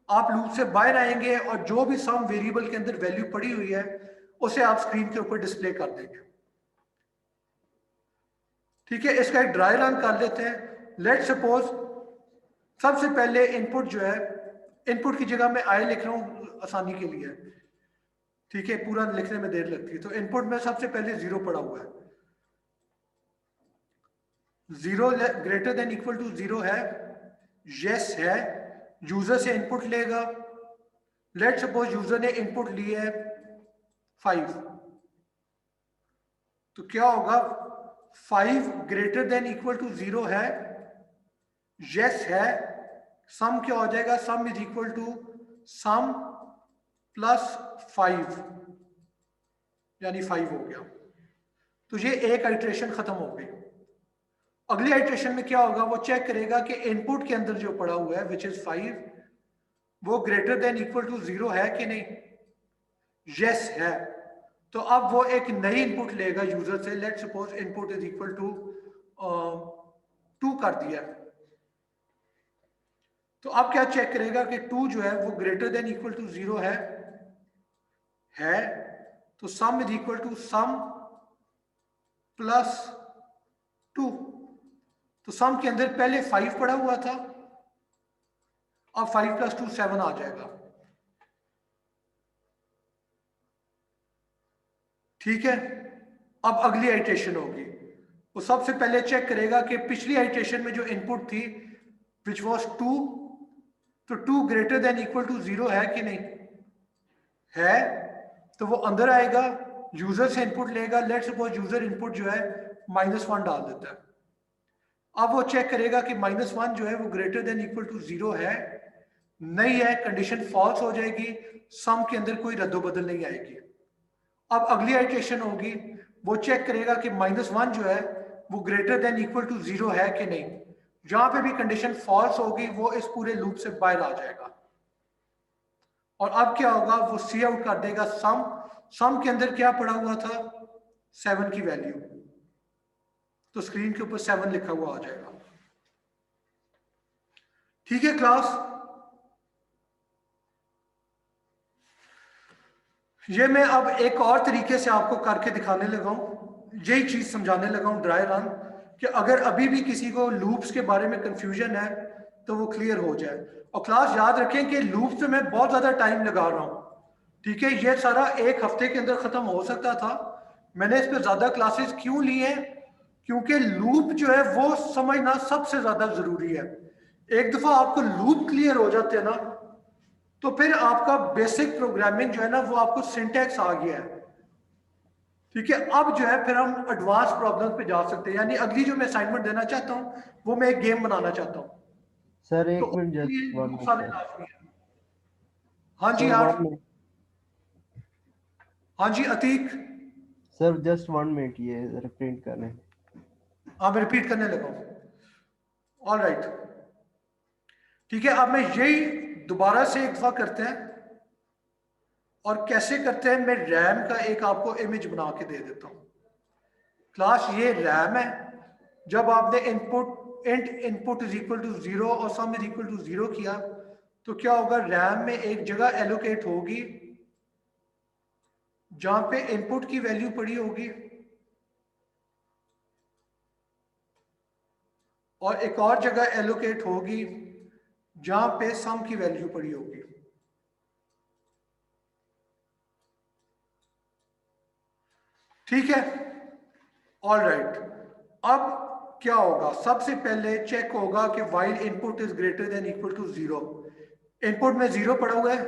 आप लूप से बाहर आएंगे और जो भी सम वेरिएबल के अंदर वैल्यू पड़ी हुई है उसे आप स्क्रीन के ऊपर डिस्प्ले कर देंगे। ठीक है, इसका एक ड्राई रन कर लेते हैं। लेट्स सपोज सबसे पहले इनपुट जो है, इनपुट की जगह मैं आई लिख रहा हूं आसानी के लिए। ठीक है, पूरा लिखने में देर लगती है, तो इनपुट में सबसे पहले 0 पड़ा हुआ है। 0 ग्रेटर देन इक्वल टू 0 है, यस है। यूजर से इनपुट लेगा। लेट्स सपोज यूजर ने इनपुट ली है 5, तो क्या होगा? 5 ग्रेटर देन इक्वल टू 0 है, यस है। सम क्या हो जाएगा? Sum is equal to sum plus 5, यानी 5 हो गया। तो ये एक आइट्रेशन खत्म हो गई। अगली आइट्रेशन में क्या होगा? वो चेक करेगा कि इनपुट के अंदर जो पड़ा हुआ है विच इज 5 वो ग्रेटर देन इक्वल टू 0 है कि नहीं। यस है। तो अब वो एक नई इनपुट लेगा यूजर से। Let's suppose input is equal to 2 कर दिया, तो अब क्या चेक करेगा कि 2 जो है वो ग्रेटर देन इक्वल टू 0 है। तो sum is equal to sum plus 2। तो सम के अंदर पहले 5 पड़ा हुआ था, अब 5 प्लस 2 7 आ जाएगा। ठीक है, अब अगली आइट्रेशन होगी। वो सबसे पहले चेक करेगा कि पिछली आइट्रेशन में जो इनपुट थी विच वॉज 2, तो 2 ग्रेटर देन इक्वल टू 0 है कि नहीं है। तो वो अंदर आएगा, यूजर से इनपुट लेगा। लेट्स सपोज यूजर इनपुट जो है -1 डाल देता है। अब वो चेक करेगा कि -1 जो है वो ग्रेटर देन इक्वल टू 0 है, नहीं है, कंडीशन फॉल्स हो जाएगी, सम के अंदर कोई रद्दोबदल नहीं आएगी। अब अगली आइट्रेशन होगी, वो चेक करेगा कि -1 जो है वो ग्रेटर देन इक्वल टू 0 है कि नहीं। जहां पे भी कंडीशन फॉल्स होगी वो इस पूरे लूप से बाहर आ जाएगा। और अब क्या होगा? वो सी आउट कर देगा सम के अंदर क्या पड़ा हुआ था? 7 की वैल्यू। तो स्क्रीन के ऊपर 7 लिखा हुआ आ जाएगा। ठीक है क्लास, ये मैं अब एक और तरीके से आपको करके दिखाने लगा हूं, यही चीज समझाने लगा हूं ड्राई रन, कि अगर अभी भी किसी को लूप्स के बारे में कंफ्यूजन है तो वो क्लियर हो जाए। और क्लास याद रखें कि लूप्स में मैं बहुत ज्यादा टाइम लगा रहा हूं। ठीक है, ये सारा 1 हफ्ते के अंदर खत्म हो सकता था। मैंने इस पर ज्यादा क्लासेस क्यों ली हैं? क्योंकि लूप जो है वो समझना सबसे ज्यादा जरूरी है। एक दफा आपको लूप क्लियर हो जाते हैं ना, तो फिर आपका बेसिक प्रोग्रामिंग जो है ना वो आपको सिंटैक्स आ गया है। ठीक है, अब जो है फिर हम एडवांस प्रॉब्लम्स पे जा सकते हैं। यानी अगली जो मैं असाइनमेंट देना चाहता हूँ वो मैं एक गेम बनाना चाहता हूँ, सर तो एक मिनट, उसके लिए जस्ट वन लूप मिनट सारे सर। लाजमी है। हाँ जी सर यार, 1 मिनट। हाँ जी अतीक, सर जस्ट 1 मिनट, ये रिप्रिंट कर रहे हैं। हाँ मैं रिपीट करने लगा हूँ। ऑल राइट, ठीक है, अब मैं यही दोबारा से एक दफा करते हैं। और कैसे करते हैं, मैं रैम का एक आपको इमेज बना के दे देता हूँ। क्लास ये रैम है। जब आपने इनपुट इज इक्वल टू 0 और सम इज इक्वल टू 0 किया, तो क्या होगा, रैम में एक जगह एलोकेट होगी जहां पे इनपुट की वैल्यू पड़ी होगी, और एक और जगह एलोकेट होगी जहां पे सम की वैल्यू पड़ी होगी। ठीक है, ऑल राइट। अब क्या होगा, सबसे पहले चेक होगा कि while input is greater than equal to 0। Input में 0 पड़ा हुआ है,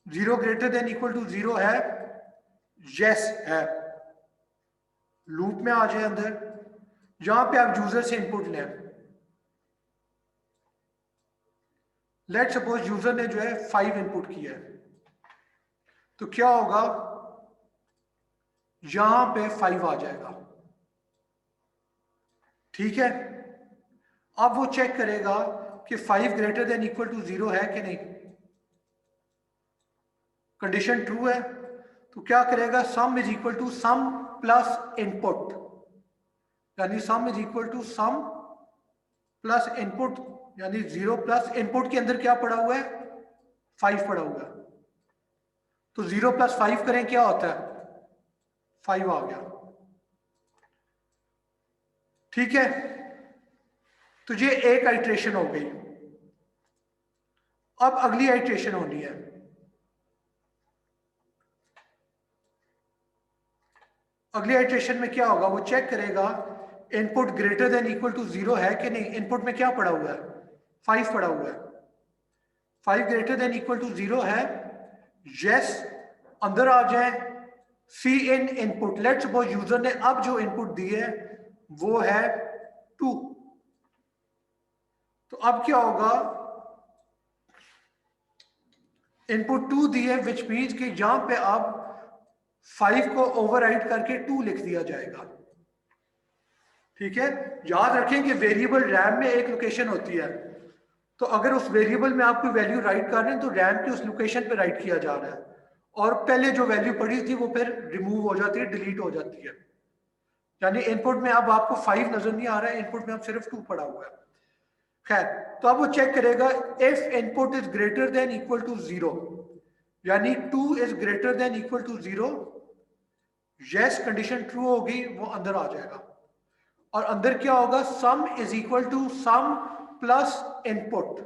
0 ग्रेटर देन इक्वल टू 0 है, यस है। लूप में आ जाए अंदर, जहां पे आप यूजर से इनपुट लें। लेट सपोज यूजर ने जो है 5 इनपुट किया है, तो क्या होगा, यहां पे 5 आ जाएगा। ठीक है, अब वो चेक करेगा कि 5 ग्रेटर देन इक्वल टू 0 है कि नहीं। कंडीशन ट्रू है, तो क्या करेगा, sum is equal to sum plus input, यानी sum is equal to sum plus input, यानी 0 प्लस इनपुट के अंदर क्या पड़ा हुआ है, 5 पड़ा हुआ है। तो 0 प्लस 5 करें, क्या होता है, 5 आ गया। ठीक है, तो ये एक आइट्रेशन हो गई। अब अगली आइट्रेशन होनी है। अगली आइट्रेशन में क्या होगा, वो चेक करेगा input greater than equal to 0 है कि नहीं। इनपुट में क्या पड़ा हुआ है, 5 पड़ा हुआ है। 5 ग्रेटर देन इक्वल टू 0 है, यस। अंदर आ जाए, सी इन इनपुट। लेट्स सपोज यूजर ने अब जो इनपुट दी है वो है 2। तो अब क्या होगा, इनपुट 2 दी है, विच मीन्स कि यहां पे अब 5 को ओवरराइड करके 2 लिख दिया जाएगा। ठीक है, याद रखें कि वेरिएबल रैम में एक लोकेशन होती है, तो अगर उस वेरिएबल में आप कोई वैल्यू राइट कर रहे हैं तो रैम की उस लोकेशन पे राइट किया जा रहा है, और पहले जो वैल्यू पड़ी थी वो फिर रिमूव हो जाती है, डिलीट हो जाती है। यानी इनपुट में अब आपको 5 नजर नहीं आ रहा है, इनपुट में अब सिर्फ 2 पड़ा हुआ है। खैर, तो अब वो चेक करेगा if input is greater than equal to 0, यानी 2 is greater than equal to 0, yes, condition true होगी, वो अंदर आ जाएगा। और अंदर क्या होगा, sum is equal to sum plus input.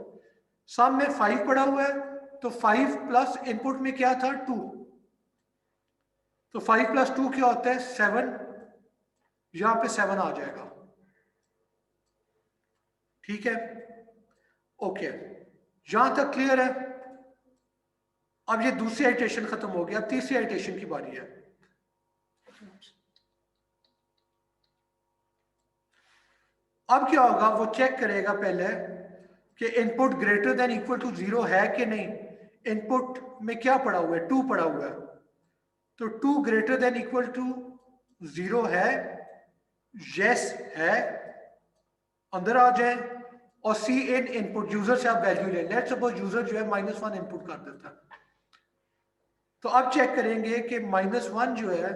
Sum में 5 पड़ा हुआ है, तो 5 प्लस इनपुट में क्या था, 2। तो 5 प्लस 2 क्या होता है, 7। यहां पे 7 आ जाएगा। ठीक है, ओके, यहां तक क्लियर है। अब ये दूसरी आइट्रेशन खत्म हो गया, अब तीसरी आइट्रेशन की बारी है। अब क्या होगा, वो चेक करेगा पहले कि input greater than equal to 0 है कि नहीं। इनपुट में क्या पड़ा हुआ है, 2 पड़ा हुआ है, तो 2 ग्रेटर देन इक्वल टू 0 है, यस है। अंदर आ जाए और सी इन इनपुट, यूजर से आप वैल्यू लें। लेट्स सपोज यूजर जो है -1 इनपुट कर देता है, तो अब चेक करेंगे कि -1 जो है,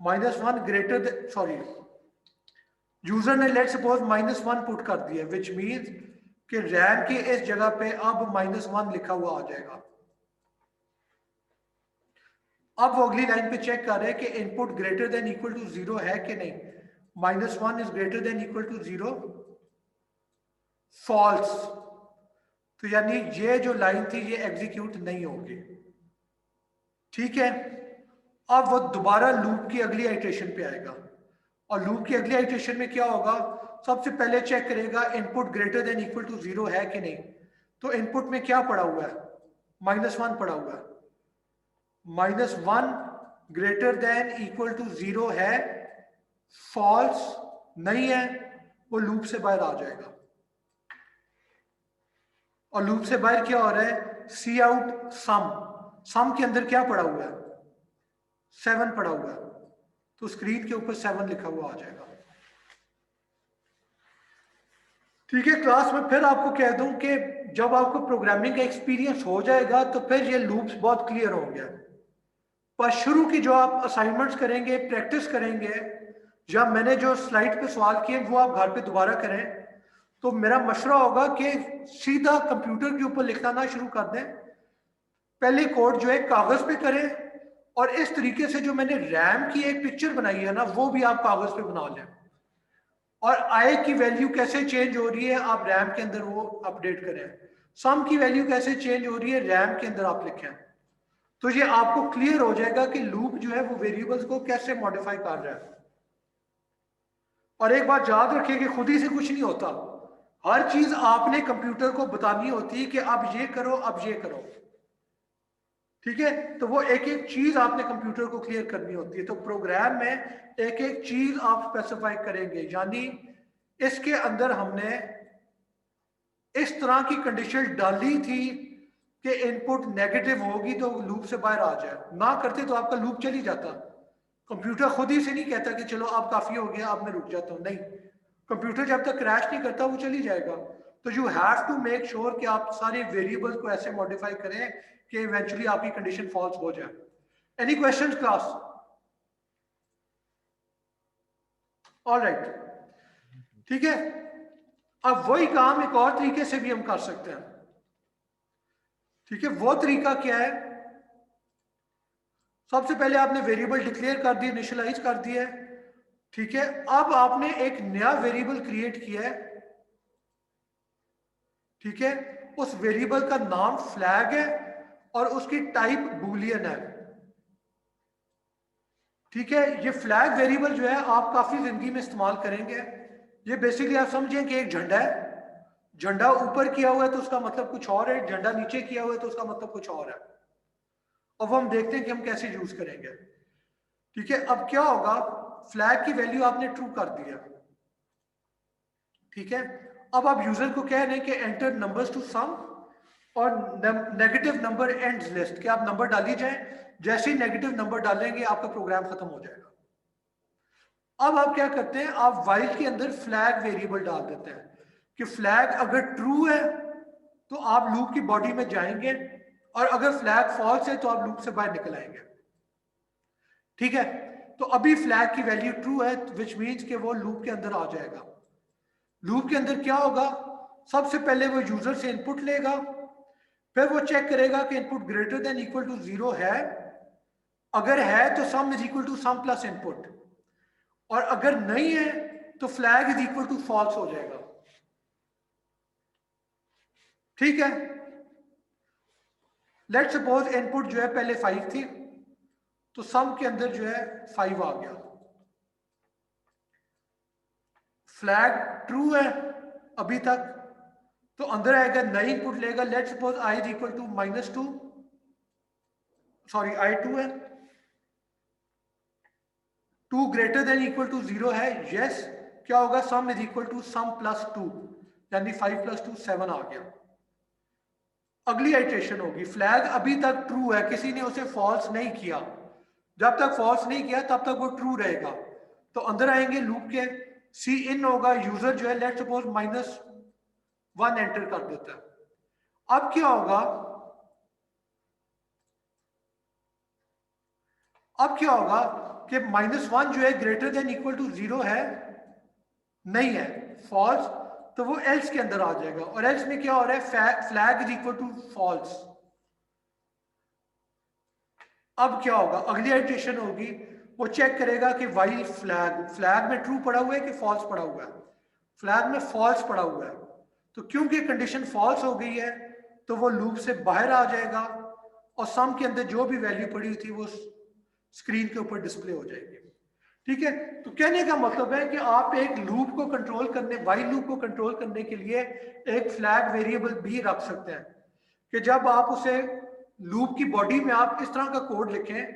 -1 ग्रेटर देन, सॉरी, यूजर ने लेट्स सपोज -1 पुट कर दिया, विच मीन्स कि रैम की इस जगह पे अब -1 लिखा हुआ आ जाएगा। अब वो अगली लाइन पे चेक कर रहे हैं कि input greater than equal to 0 है कि नहीं। -1 is greater than equal to 0, false. तो यानी ये जो लाइन थी ये एग्जीक्यूट नहीं होगी। ठीक है, अब वो दोबारा लूप की अगली आइट्रेशन पे आएगा और लूप की अगली इटरेशन में क्या होगा, सबसे पहले चेक करेगा input greater than equal to 0 है कि नहीं। तो इनपुट में क्या पड़ा हुआ है, -1 पड़ा हुआ है, -1 ग्रेटर देन इक्वल टू 0 है, फॉल्स नहीं है, वो लूप से बाहर आ जाएगा। और लूप से बाहर क्या हो रहा है, सी आउट सम के अंदर क्या पड़ा हुआ है, 7 पड़ा हुआ है, तो स्क्रीन के ऊपर 7 लिखा हुआ आ जाएगा। ठीक है, क्लास में फिर आपको कह दूं कि जब आपको प्रोग्रामिंग का एक्सपीरियंस हो जाएगा तो फिर ये लूप्स बहुत क्लियर होंगे। पर शुरू की जो आप असाइनमेंट्स करेंगे, प्रैक्टिस करेंगे, या मैंने जो स्लाइड पे सवाल किए वो आप घर पे दोबारा करें, तो मेरा मशवरा होगा कि सीधा कंप्यूटर के ऊपर लिखना ना शुरू कर दें, पहले कोड जो है कागज पे करें, और इस तरीके से जो मैंने रैम की एक पिक्चर बनाई है ना, वो भी आप कागज पे बना लें, और आई की वैल्यू कैसे चेंज हो रही है आप रैम के अंदर वो अपडेट करें, सम की वैल्यू कैसे चेंज हो रही है रैम के अंदर आप लिखें, तो ये आपको क्लियर हो जाएगा कि लूप जो है वो वेरिएबल्स को कैसे मॉडिफाई कर रहा है। और एक बात याद रखिए कि खुद ही से कुछ नहीं होता, हर चीज आपने कंप्यूटर को बतानी होती है कि अब ये करो, अब ये करो। ठीक है, तो वो एक एक चीज आपने कंप्यूटर को क्लियर करनी होती है। तो प्रोग्राम में एक एक चीज आप स्पेसिफाई करेंगे, यानी इसके अंदर हमने इस तरह की कंडीशन डाली थी कि इनपुट नेगेटिव होगी तो लूप से बाहर आ जाए, ना करते तो आपका लूप चल ही जाता। कंप्यूटर खुद ही से नहीं कहता कि चलो अब काफी हो गया, अब मैं रुक जाता हूं, नहीं, कंप्यूटर जब तक क्रैश नहीं करता वो चल ही जाएगा। तो you have to make sure कि आप सारे वेरिएबल्स को ऐसे मॉडिफाई करें कि इवेंचुअली आपकी कंडीशन फॉल्स हो जाए। Any questions class? ऑलराइट, ठीक है। अब वही काम एक और तरीके से भी हम कर सकते हैं। ठीक है, वो तरीका क्या है, सबसे पहले आपने वेरिएबल डिक्लेयर कर दिए, इनिशियलाइज कर दिया है। ठीक है, अब आपने एक नया वेरिएबल क्रिएट किया है। ठीक है, उस वेरिएबल का नाम फ्लैग है और उसकी टाइप बूलियन है। ठीक है, ये फ्लैग वेरिएबल जो है आप काफी जिंदगी में इस्तेमाल करेंगे। ये बेसिकली आप समझें कि एक झंडा है, झंडा ऊपर किया हुआ है तो उसका मतलब कुछ और है, झंडा नीचे किया हुआ है तो उसका मतलब कुछ और है। अब हम देखते हैं कि हम कैसे यूज करेंगे। ठीक है, अब क्या होगा, फ्लैग की वैल्यू आपने ट्रू कर दिया। ठीक है, अब आप यूजर को कह रहे हैं कि एंटर नंबर्स टू सम और नेगेटिव नंबर एंड्स लिस्ट, कि आप नंबर डाली जाए, जैसे ही नेगेटिव नंबर डालेंगे आपका प्रोग्राम खत्म हो जाएगा। अब आप क्या करते हैं, आप वाइल के अंदर फ्लैग वेरिएबल डाल देते हैं कि फ्लैग अगर ट्रू है तो आप लूप की बॉडी में जाएंगे, और अगर फ्लैग फॉल्स है तो आप लूप से बाहर निकल आएंगे। ठीक है, तो अभी फ्लैग की वैल्यू ट्रू है, विच मीन्स कि वो लूप के अंदर आ जाएगा। लूप के अंदर क्या होगा, सबसे पहले वो यूजर से इनपुट लेगा, फिर वो चेक करेगा कि input greater than equal to 0 है, अगर है तो sum is equal to sum plus input, और अगर नहीं है तो flag is equal to false हो जाएगा। ठीक है, लेट सपोज इनपुट जो है पहले 5 थी, तो सम के अंदर जो है 5 आ गया, फ्लैग ट्रू है अभी तक, तो अंदर आएगा नई इनपुट लेगा। Let suppose i is equal to -2, sorry i2 है, 2 ग्रेटर देन इक्वल टू 0 है, यस, क्या होगा, sum is equal to sum plus 2, यानी 5 + 2 7 आ गया। अगली आइट्रेशन होगी, फ्लैग अभी तक ट्रू है, किसी ने उसे फॉल्स नहीं किया, जब तक फॉल्स नहीं किया तब तक वो ट्रू रहेगा। तो अंदर आएंगे लूप के, सी इन होगा, यूजर जो है लेट सपोज -1 एंटर कर देता है। अब क्या होगा, अब क्या होगा कि -1 जो है ग्रेटर देन इक्वल टू 0 है, नहीं है, फॉल्स, तो वो एल्स के अंदर आ जाएगा, और एल्स में क्या हो रहा है, flag is equal to false. अब क्या होगा, अगली इटरेशन होगी, वो चेक करेगा कि वाइल फ्लैग में ट्रू पड़ा हुआ है कि फॉल्स पड़ा हुआ है, फ्लैग में फॉल्स पड़ा हुआ है, तो क्योंकि कंडीशन फॉल्स हो गई है तो वो लूप से बाहर आ जाएगा, और सम के अंदर जो भी वैल्यू पड़ी हुई थी वो स्क्रीन के ऊपर डिस्प्ले हो जाएगी। ठीक है, तो कहने का मतलब है कि आप एक लूप को कंट्रोल करने, वाइल लूप को कंट्रोल करने के लिए एक फ्लैग वेरिएबल भी रख सकते हैं कि जब आप उसे लूप की बॉडी में आप इस तरह का कोड लिखें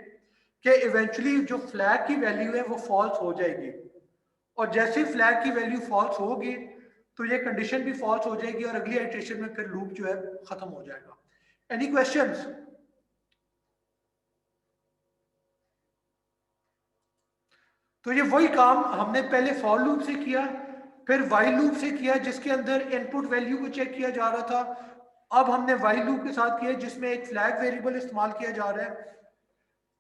कि इवेंचुअली जो फ्लैग की वैल्यू है वो फॉल्स हो जाएगी, और जैसे फ्लैग की वैल्यू फॉल्स होगी तो ये कंडीशन भी फॉल्स हो जाएगी और अगली इटरेशन में फिर लूप जो है खत्म हो जाएगा। Any questions? तो ये वही काम हमने पहले फॉर लूप से किया, फिर वाइल लूप से किया जिसके अंदर इनपुट वैल्यू को चेक किया जा रहा था। अब हमने वाइल लूप के साथ किया जिसमें एक फ्लैग वेरिएबल इस्तेमाल किया जा रहा है।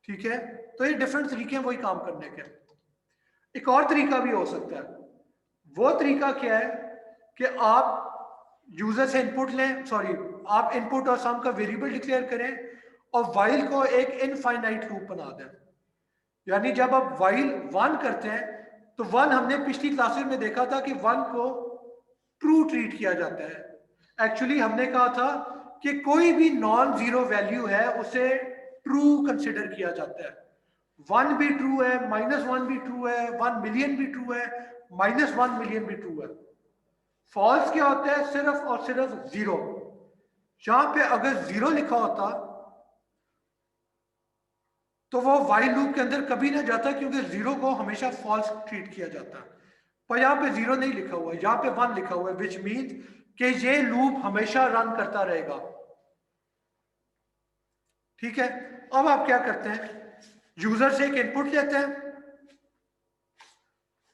ठीक है, तो ये डिफरेंट तरीके हैं वही काम करने के। एक और तरीका भी हो सकता है, वो तरीका क्या है कि आप यूजर से इनपुट लें, सॉरी आप इनपुट और सम का वेरिएबल डिक्लेयर करें और वाइल को एक इनफाइनाइट लूप बना दें। यानी जब आप वाइल 1 करते हैं तो 1 हमने पिछली क्लासेस में देखा था कि 1 को ट्रू ट्रीट किया जाता है। एक्चुअली हमने कहा था कि कोई भी नॉन जीरो वैल्यू है उसे ट्रू कंसिडर किया जाता है। 1 भी ट्रू है, -1 भी ट्रू है, 1 मिलियन भी ट्रू है, -1 मिलियन भी ट्रू है। फॉल्स क्या होता है? सिर्फ और सिर्फ जीरो। यहां पे अगर जीरो लिखा होता तो वो वाइल लूप के अंदर कभी ना जाता, क्योंकि जीरो को हमेशा फॉल्स ट्रीट किया जाता है। पर यहाँ पे जीरो नहीं लिखा हुआ है, यहाँ पे 1 लिखा हुआ है, विच मीन्स कि ये लूप हमेशा रन करता रहेगा। ठीक है, अब आप क्या करते हैं, यूजर से एक इनपुट लेते हैं।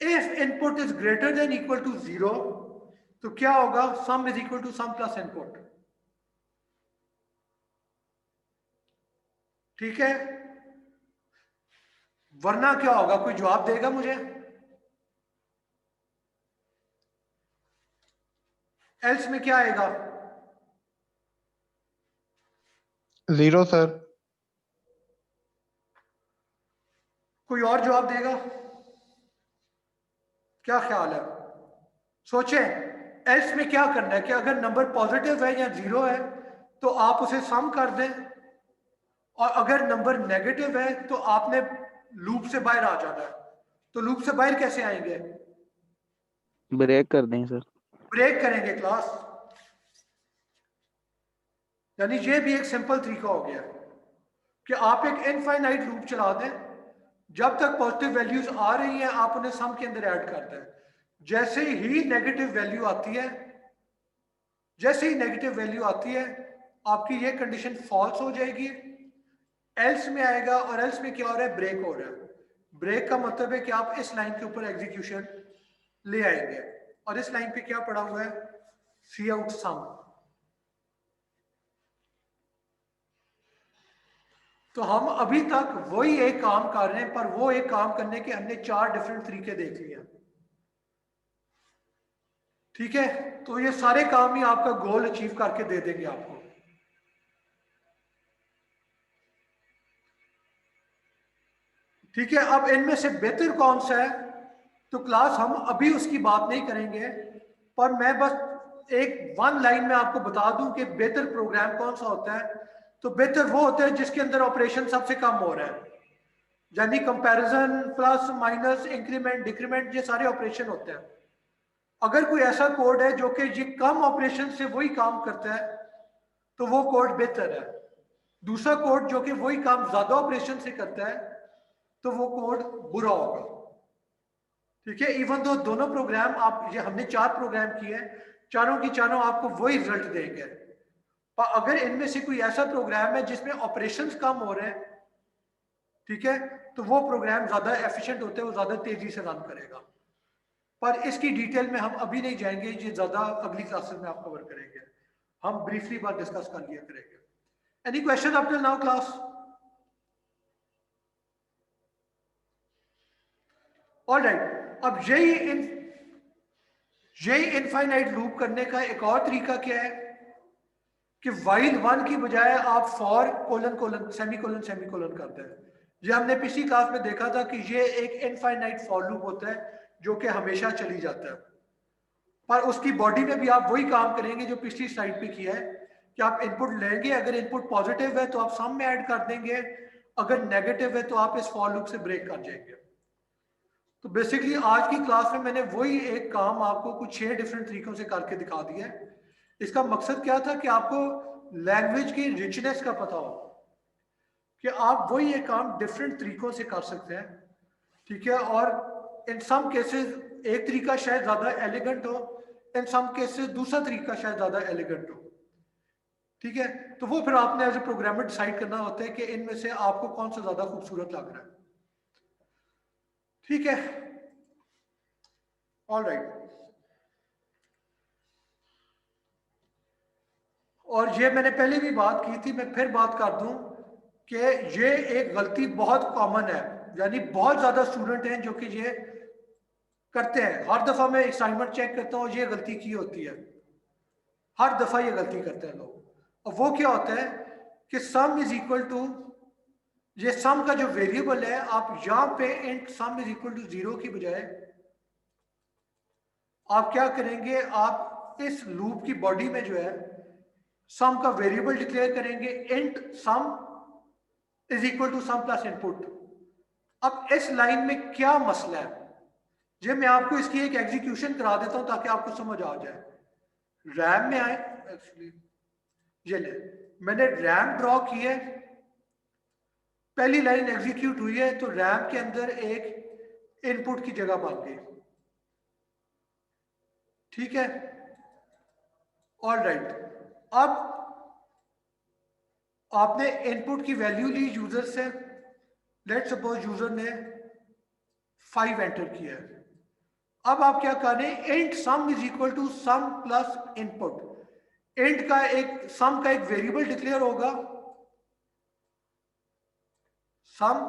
If input is greater than equal to 0 तो क्या होगा? Sum is equal to sum plus input. ठीक है, वरना क्या होगा? कोई जवाब देगा मुझे? एल्स में क्या आएगा? 0 सर। कोई और जवाब देगा? क्या ख्याल है? सोचें, एल्स में क्या करना है कि अगर नंबर पॉजिटिव है या जीरो है तो आप उसे सम कर दें, और अगर नंबर नेगेटिव है तो आपने लूप से बाहर आ जाना है। तो लूप से बाहर कैसे आएंगे? ब्रेक कर दें सर। ब्रेक करेंगे क्लास। यानी ये भी एक सिंपल तरीका हो गया कि आप एक इनफाइनाइट लूप चला दें, जब तक पॉजिटिव वैल्यूज आ रही हैं आप उन्हें सम के अंदर ऐड करते हैं। जैसे ही नेगेटिव वैल्यू आती है, जैसे ही नेगेटिव वैल्यू आती है आपकी ये कंडीशन फॉल्स हो जाएगी, एल्स में आएगा, और एल्स में क्या हो रहा है? ब्रेक हो रहा है। ब्रेक का मतलब है कि आप इस लाइन के ऊपर एग्जीक्यूशन ले आएंगे, और इस लाइन पे क्या पड़ा हुआ है? सी आउट सम। तो हम अभी तक वही एक काम कर रहे हैं, पर वो एक काम करने के हमने 4 डिफरेंट तरीके देख लिए हैं। ठीक है, तो ये सारे काम ही आपका गोल अचीव करके दे देंगे आपको। ठीक है, अब इनमें से बेहतर कौन सा है तो क्लास हम अभी उसकी बात नहीं करेंगे, पर मैं बस एक 1 लाइन में आपको बता दूं कि बेहतर प्रोग्राम कौन सा होता है। तो बेहतर वो होता है जिसके अंदर ऑपरेशन सबसे कम हो रहा है, यानी comparison, plus minus, increment, decrement, ये सारे ऑपरेशन होते हैं। अगर कोई ऐसा कोड है जो कि ये कम ऑपरेशन से वही काम करता है तो वो कोड बेहतर है। दूसरा कोड जो कि वही काम ज्यादा ऑपरेशन से करता है तो वो कोड बुरा होगा। ठीक है, इवन दो दोनों प्रोग्राम आप, ये हमने 4 प्रोग्राम किए हैं, चारों की चारों आपको वही रिजल्ट देंगे। पर अगर इनमें से कोई ऐसा प्रोग्राम है जिसमें ऑपरेशंस कम हो रहे हैं, ठीक है, तो वो प्रोग्राम ज्यादा एफिशिएंट होते हैं, वो ज्यादा तेजी से रन करेगा। पर इसकी डिटेल में हम अभी नहीं जाएंगे, ये ज्यादा अगली क्लासेस में आप कवर करेंगे, हम ब्रीफली बात डिस्कस कर लिया करेंगे। Any question up till now class? Alright, अब यही इनफाइनाइट लूप करने का एक और तरीका क्या है कि वाइल 1 की बजाय आप for colon colon semicolon semicolon करते हैं। ये हमने पिछली क्लास में देखा था कि ये एक इनफाइनाइट फॉर लूप होता है जो कि हमेशा चली जाता है, पर उसकी बॉडी में भी आप वही काम करेंगे जो पिछली स्लाइड पे किया है कि आप इनपुट लेंगे, अगर इनपुट पॉजिटिव है तो आप सम में ऐड कर देंगे, अगर नेगेटिव है तो आप इस फॉर लूप से ब्रेक कर जाएंगे। तो बेसिकली आज की क्लास में मैंने वही एक काम आपको कुछ 6 डिफरेंट तरीकों से करके दिखा दिया है। इसका मकसद क्या था कि आपको लैंग्वेज की रिचनेस का पता हो कि आप वही एक काम डिफरेंट तरीकों से कर सकते हैं, ठीक है। और इन सम केसेस एक तरीका शायद ज्यादा एलिगेंट हो, इन सम केसेस दूसरा तरीका शायद ज्यादा एलिगेंट हो, ठीक है। तो वो फिर आपने एज ए प्रोग्रामर डिसाइड करना होता है कि इनमें से आपको कौन सा ज्यादा खूबसूरत लग रहा है, ठीक है। All right. और ये मैंने पहले भी बात की थी, मैं फिर बात कर दूं कि ये एक गलती बहुत कॉमन है, यानी बहुत ज्यादा स्टूडेंट हैं जो कि ये करते हैं। हर दफा मैं असाइनमेंट चेक करता हूँ, ये गलती की होती है, हर दफा ये गलती करते हैं लोग। और वो क्या होता है कि सम इज इक्वल टू, ये सम का जो वेरिएबल है, आप यहां पे int sum is equal to 0 की बजाय आप क्या करेंगे, आप इस लूप की बॉडी में जो है सम का वेरिएबल डिक्लेयर करेंगे, int sum is equal to sum plus input. अब इस लाइन में क्या मसला है, ये मैं आपको इसकी एक एग्जीक्यूशन करा देता हूं ताकि आपको समझ आ जाए। रैम में आए, एक्चुअली ये ले, मैंने रैम ड्रॉ की है, पहली लाइन एग्जीक्यूट हुई है, तो रैम के अंदर एक इनपुट की जगह बन गई, ठीक है। All right. अब आपने इनपुट की वैल्यू ली यूजर से, लेट सपोज यूजर ने 5 एंटर किया है। अब आप क्या करें, int sum is equal to sum plus input. Int का एक सम का एक वेरिएबल डिक्लेयर होगा सम,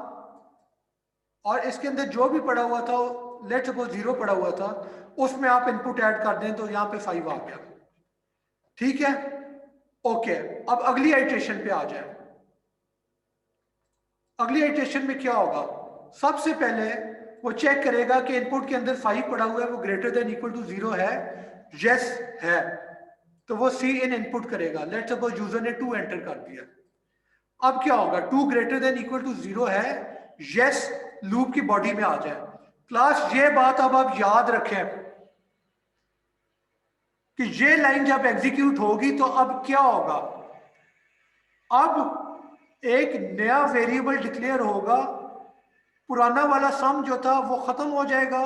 और इसके अंदर जो भी पड़ा हुआ था, लेट सपोज 0 पड़ा हुआ था, उसमें आप इनपुट ऐड कर दें तो यहां पे 5 आ गया, ठीक है। ओके, अब अगली आइट्रेशन पे आ जाए। अगली आइट्रेशन में क्या होगा, सबसे पहले वो चेक करेगा कि इनपुट के अंदर 5 पड़ा हुआ है, वो ग्रेटर देन इक्वल टू 0 है, यस है, तो वो सी इन इनपुट करेगा। लेट्स सपोज यूजर ने 2 एंटर कर दिया। अब क्या होगा, 2 ग्रेटर देन इक्वल टू 0 है, यस, लूप की बॉडी में आ जाए। क्लास ये बात अब आप याद रखें कि ये लाइन जब एग्जीक्यूट होगी तो अब क्या होगा, अब एक नया वेरिएबल डिक्लेयर होगा, पुराना वाला सम जो था वो खत्म हो जाएगा,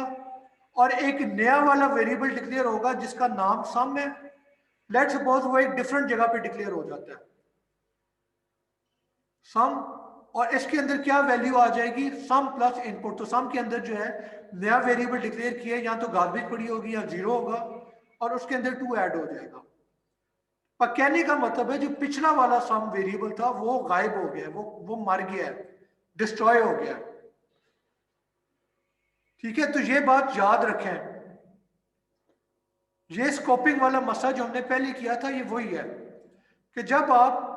और एक नया वाला वेरिएबल डिक्लेयर होगा जिसका नाम सम है। लेट्स सपोज वो एक डिफरेंट जगह पे डिक्लेयर हो जाता है सम, और इसके अंदर क्या वैल्यू आ जाएगी, सम प्लस इनपुट। तो सम के अंदर जो है नया वेरिएबल डिक्लेयर किया, या तो गार्बेज पड़ी होगी या 0 होगा, और उसके अंदर 2 ऐड हो जाएगा। पर कहने का मतलब है जो पिछला वाला सम वेरिएबल था वो गायब हो गया, वो मर गया है, डिस्ट्रॉय हो गया, ठीक है। तो ये बात याद रखें, ये स्कोपिंग वाला मसला जो हमने पहले किया था, ये वही है कि जब आप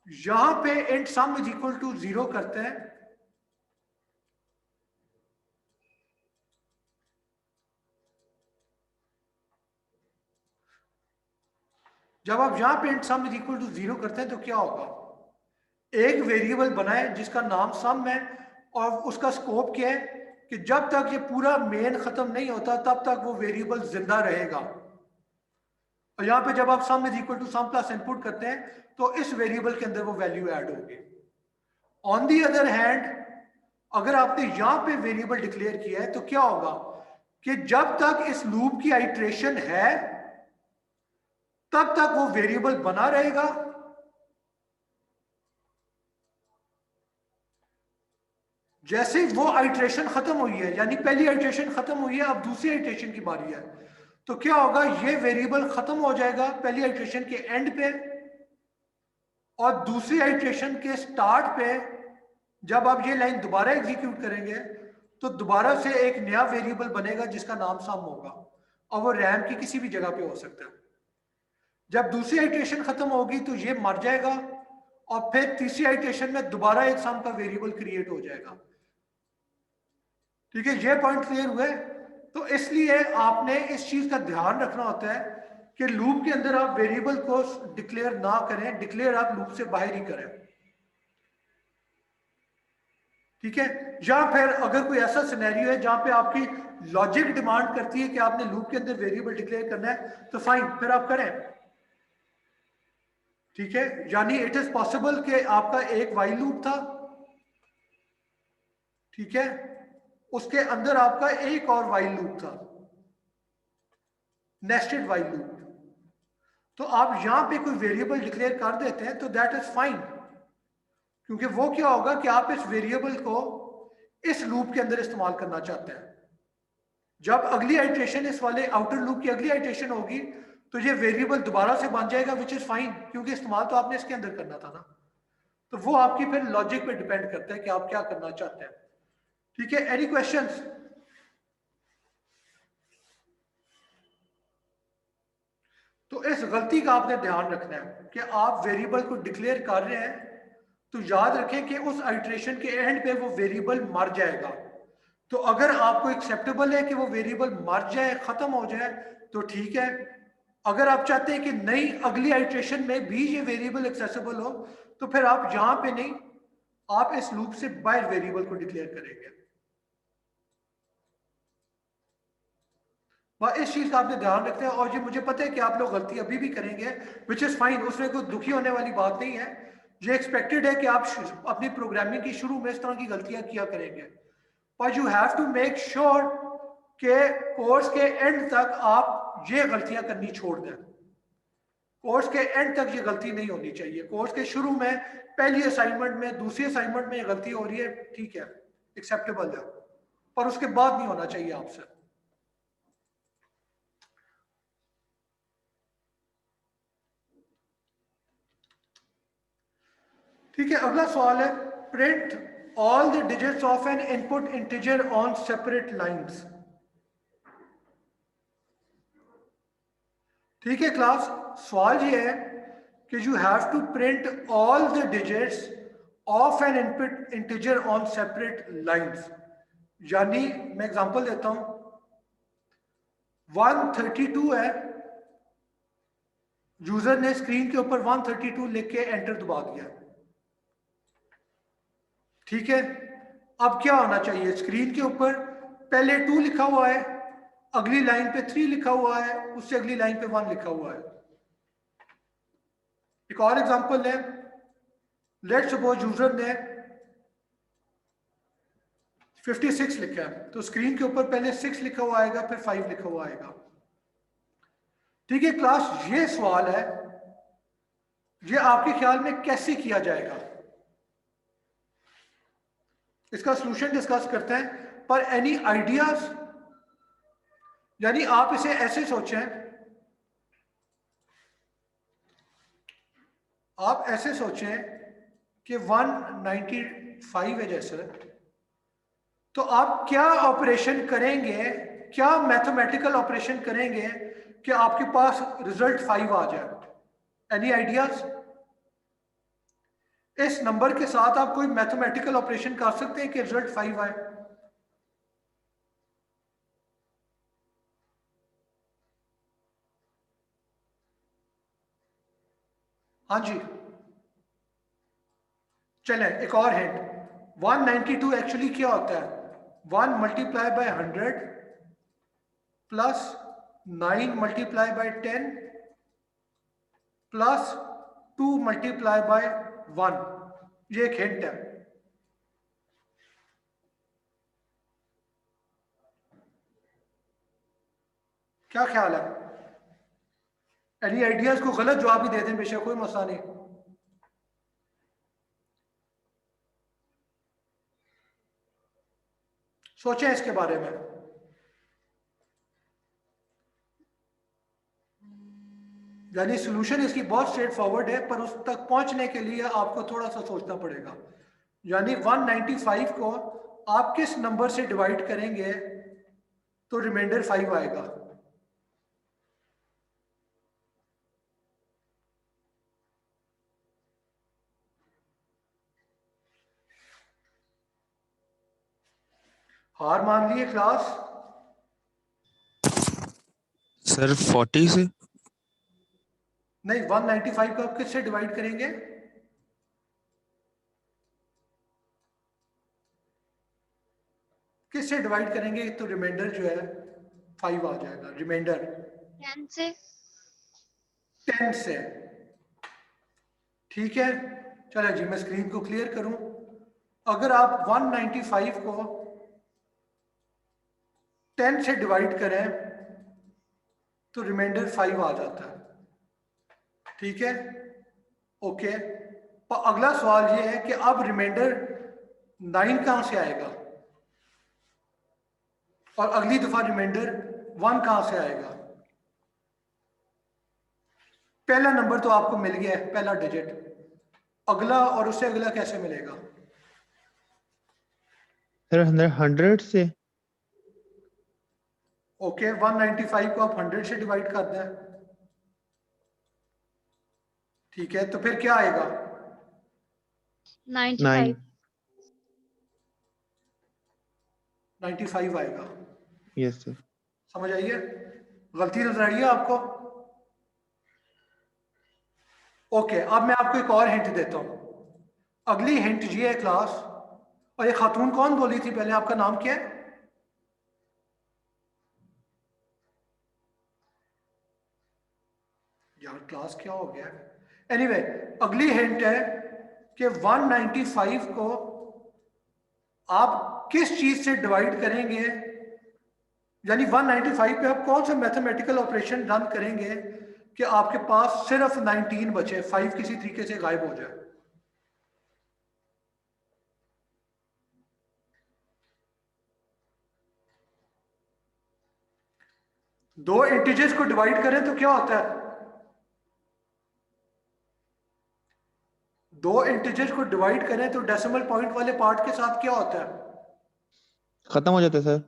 यहां पे int sum is equal to 0 करते हैं, जब आप यहां पे int sum is equal to 0 करते हैं तो क्या होगा, एक वेरिएबल बनाए जिसका नाम सम है, और उसका स्कोप क्या है कि जब तक ये पूरा मेन खत्म नहीं होता तब तक वो वेरिएबल जिंदा रहेगा। और यहां पे जब आप sum is equal to sum plus input करते हैं तो इस वेरिएबल के अंदर वो वैल्यू ऐड होगी। ऑन दी अदर हैंड, अगर आपने यहां पे वेरिएबल डिक्लेयर किया है तो क्या होगा कि जब तक इस लूप की आइट्रेशन है तब तक वो वेरिएबल बना रहेगा, जैसे ही वो आइट्रेशन खत्म हुई है, यानी पहली आइट्रेशन खत्म हुई है, अब दूसरी आइट्रेशन की बारी है, तो क्या होगा, ये वेरिएबल खत्म हो जाएगा पहली आइट्रेशन के एंड पे, और दूसरी आइट्रेशन के स्टार्ट पे जब आप ये लाइन दोबारा एग्जीक्यूट करेंगे तो दोबारा से एक नया वेरिएबल बनेगा जिसका नाम सम होगा, और वो रैम की किसी भी जगह पे हो सकता है। जब दूसरी आइट्रेशन खत्म होगी तो ये मर जाएगा, और फिर तीसरी आइट्रेशन में दोबारा एक सम का वेरिएबल क्रिएट हो जाएगा, ठीक है। ये पॉइंट क्लियर हुए। तो इसलिए आपने इस चीज का ध्यान रखना होता है कि लूप के अंदर आप वेरिएबल को डिक्लेयर ना करें, डिक्लेयर आप लूप से बाहर ही करें, ठीक है, या फिर अगर कोई ऐसा सिनेरियो है जहां पे आपकी लॉजिक डिमांड करती है कि आपने लूप के अंदर वेरिएबल डिक्लेयर करना है, तो फाइन, फिर आप करें। ठीक है, यानी इट इज पॉसिबल कि आपका एक वाइल लूप था, ठीक है, उसके अंदर आपका एक और वाइल लूप था, नेस्टेड वाइल लूप, तो आप यहां पे कोई वेरिएबल डिक्लेयर कर देते हैं तो दैट इज फाइन, क्योंकि वो क्या होगा कि आप इस वेरिएबल को इस लूप के अंदर इस्तेमाल करना चाहते हैं। जब अगली आइट्रेशन, इस वाले आउटर लूप की अगली आइट्रेशन होगी, तो ये वेरिएबल दोबारा से बन जाएगा, विच इज फाइन, क्योंकि इस्तेमाल तो आपने इसके अंदर करना था ना। तो वो आपकी फिर लॉजिक पे डिपेंड करता है कि आप क्या करना चाहते हैं। ठीक है, एनी क्वेश्चंस? तो इस गलती का आपने ध्यान रखना है कि आप वेरिएबल को डिक्लेयर कर रहे हैं तो याद रखें कि उस आइट्रेशन के एंड पे वो वेरिएबल मर जाएगा। तो अगर आपको एक्सेप्टेबल है कि वो वेरिएबल मर जाए, खत्म हो जाए, तो ठीक है। अगर आप चाहते हैं कि नहीं, अगली आइट्रेशन में भी ये वेरिएबल एक्सेसिबल हो, तो फिर आप यहां पे नहीं, आप इस लूप से बाहर वेरिएबल को डिक्लेयर करेंगे। इस चीज का आपने ध्यान रखते हैं, और ये मुझे पता है कि आप लोग गलती अभी भी करेंगे, विच इज फाइन, उसमें कोई दुखी होने वाली बात नहीं है। ये एक्सपेक्टेड है कि आप अपनी प्रोग्रामिंग की शुरू में इस तरह की गलतियां किया करेंगे, पर you have to make sure कि कोर्स के एंड तक आप ये गलतियां करनी छोड़ दें। कोर्स के एंड तक ये गलती नहीं होनी चाहिए। कोर्स के शुरू में, पहली असाइनमेंट में, दूसरी असाइनमेंट में ये गलती हो रही है, ठीक है, एक्सेप्टेबल है, पर उसके बाद नहीं होना चाहिए आपसे। ठीक है, अगला सवाल है, print all the digits of an input integer on separate lines. ठीक है क्लास, सवाल ये है कि you have to print all the digits of an input integer on separate lines. यानी मैं एग्जांपल देता हूं, 132 है, यूजर ने स्क्रीन के ऊपर 132 लिख के एंटर दबा दिया। ठीक है, अब क्या होना चाहिए, स्क्रीन के ऊपर पहले 2 लिखा हुआ है, अगली लाइन पे 3 लिखा हुआ है, उससे अगली लाइन पे 1 लिखा हुआ है। एक और एग्जांपल है, लेट्स सपोज यूजर ने 56 लिखा है, तो स्क्रीन के ऊपर पहले 6 लिखा हुआ आएगा, फिर 5 लिखा हुआ आएगा। ठीक है क्लास, ये सवाल है, ये आपके ख्याल में कैसे किया जाएगा, इसका सॉल्यूशन डिस्कस करते हैं। पर एनी आइडियाज? यानी आप इसे ऐसे सोचें, आप ऐसे सोचें कि 195 है जैसे, तो आप क्या ऑपरेशन करेंगे, क्या मैथमेटिकल ऑपरेशन करेंगे कि आपके पास रिजल्ट 5 आ जाए? Any ideas? इस नंबर के साथ आप कोई मैथमेटिकल ऑपरेशन कर सकते हैं कि रिजल्ट 5 आए? हाँ जी, चलें एक और हिंट। 192 एक्चुअली क्या होता है, 1 multiply by 100 plus 9 multiply by 10 plus 2 multiply by 1। ये एक हिंट है। क्या ख्याल है? Any ideas? को गलत जवाब भी दे दें बेशक, कोई मसला नहीं। सोचें इसके बारे में। यानी सॉल्यूशन इसकी बहुत स्ट्रेट फॉरवर्ड है, पर उस तक पहुंचने के लिए आपको थोड़ा सा सोचना पड़ेगा। यानी 195 को आप किस नंबर से डिवाइड करेंगे तो रिमाइंडर 5 आएगा? हार मान लिए क्लास? सर 40 से? नहीं, 195 को आप किससे डिवाइड करेंगे? किससे डिवाइड करेंगे तो रिमाइंडर जो है 5 आ जाएगा, रिमाइंडर 10 से 10 से। ठीक है, चलो जी मैं स्क्रीन को क्लियर करूं। अगर आप 195 को 10 से डिवाइड करें तो रिमाइंडर 5 आ जाता है। ठीक है, ओके। पर अगला सवाल ये है कि अब रिमाइंडर 9 कहां से आएगा और अगली दफा रिमाइंडर 1 कहां से आएगा। पहला नंबर तो आपको मिल गया है, पहला डिजिट, अगला और उससे अगला कैसे मिलेगा। सर 100 से। ओके, 195 को आप 100 से डिवाइड कर दें। ठीक है, तो फिर क्या आएगा, 95। 95 आएगा। Yes sir. समझ आइए, गलती नजर आई है आपको। ओके, अब मैं आपको एक और हिंट देता हूं। अगली हिंट ये है क्लास, और ये खातून कौन बोली थी पहले, आपका नाम क्या है। यार क्लास क्या हो गया। एनीवे, अगली हिंट है कि 195 को आप किस चीज से डिवाइड करेंगे, यानी 195 पे आप कौन सा मैथमेटिकल ऑपरेशन रन करेंगे कि आपके पास सिर्फ 19 बचे, 5 किसी तरीके से गायब हो जाए। दो इंटीजर्स को डिवाइड करें तो क्या होता है, दो इंटीजर्स को डिवाइड करें तो डेसिमल पॉइंट वाले पार्ट के साथ क्या होता है, खत्म हो जाता है सर।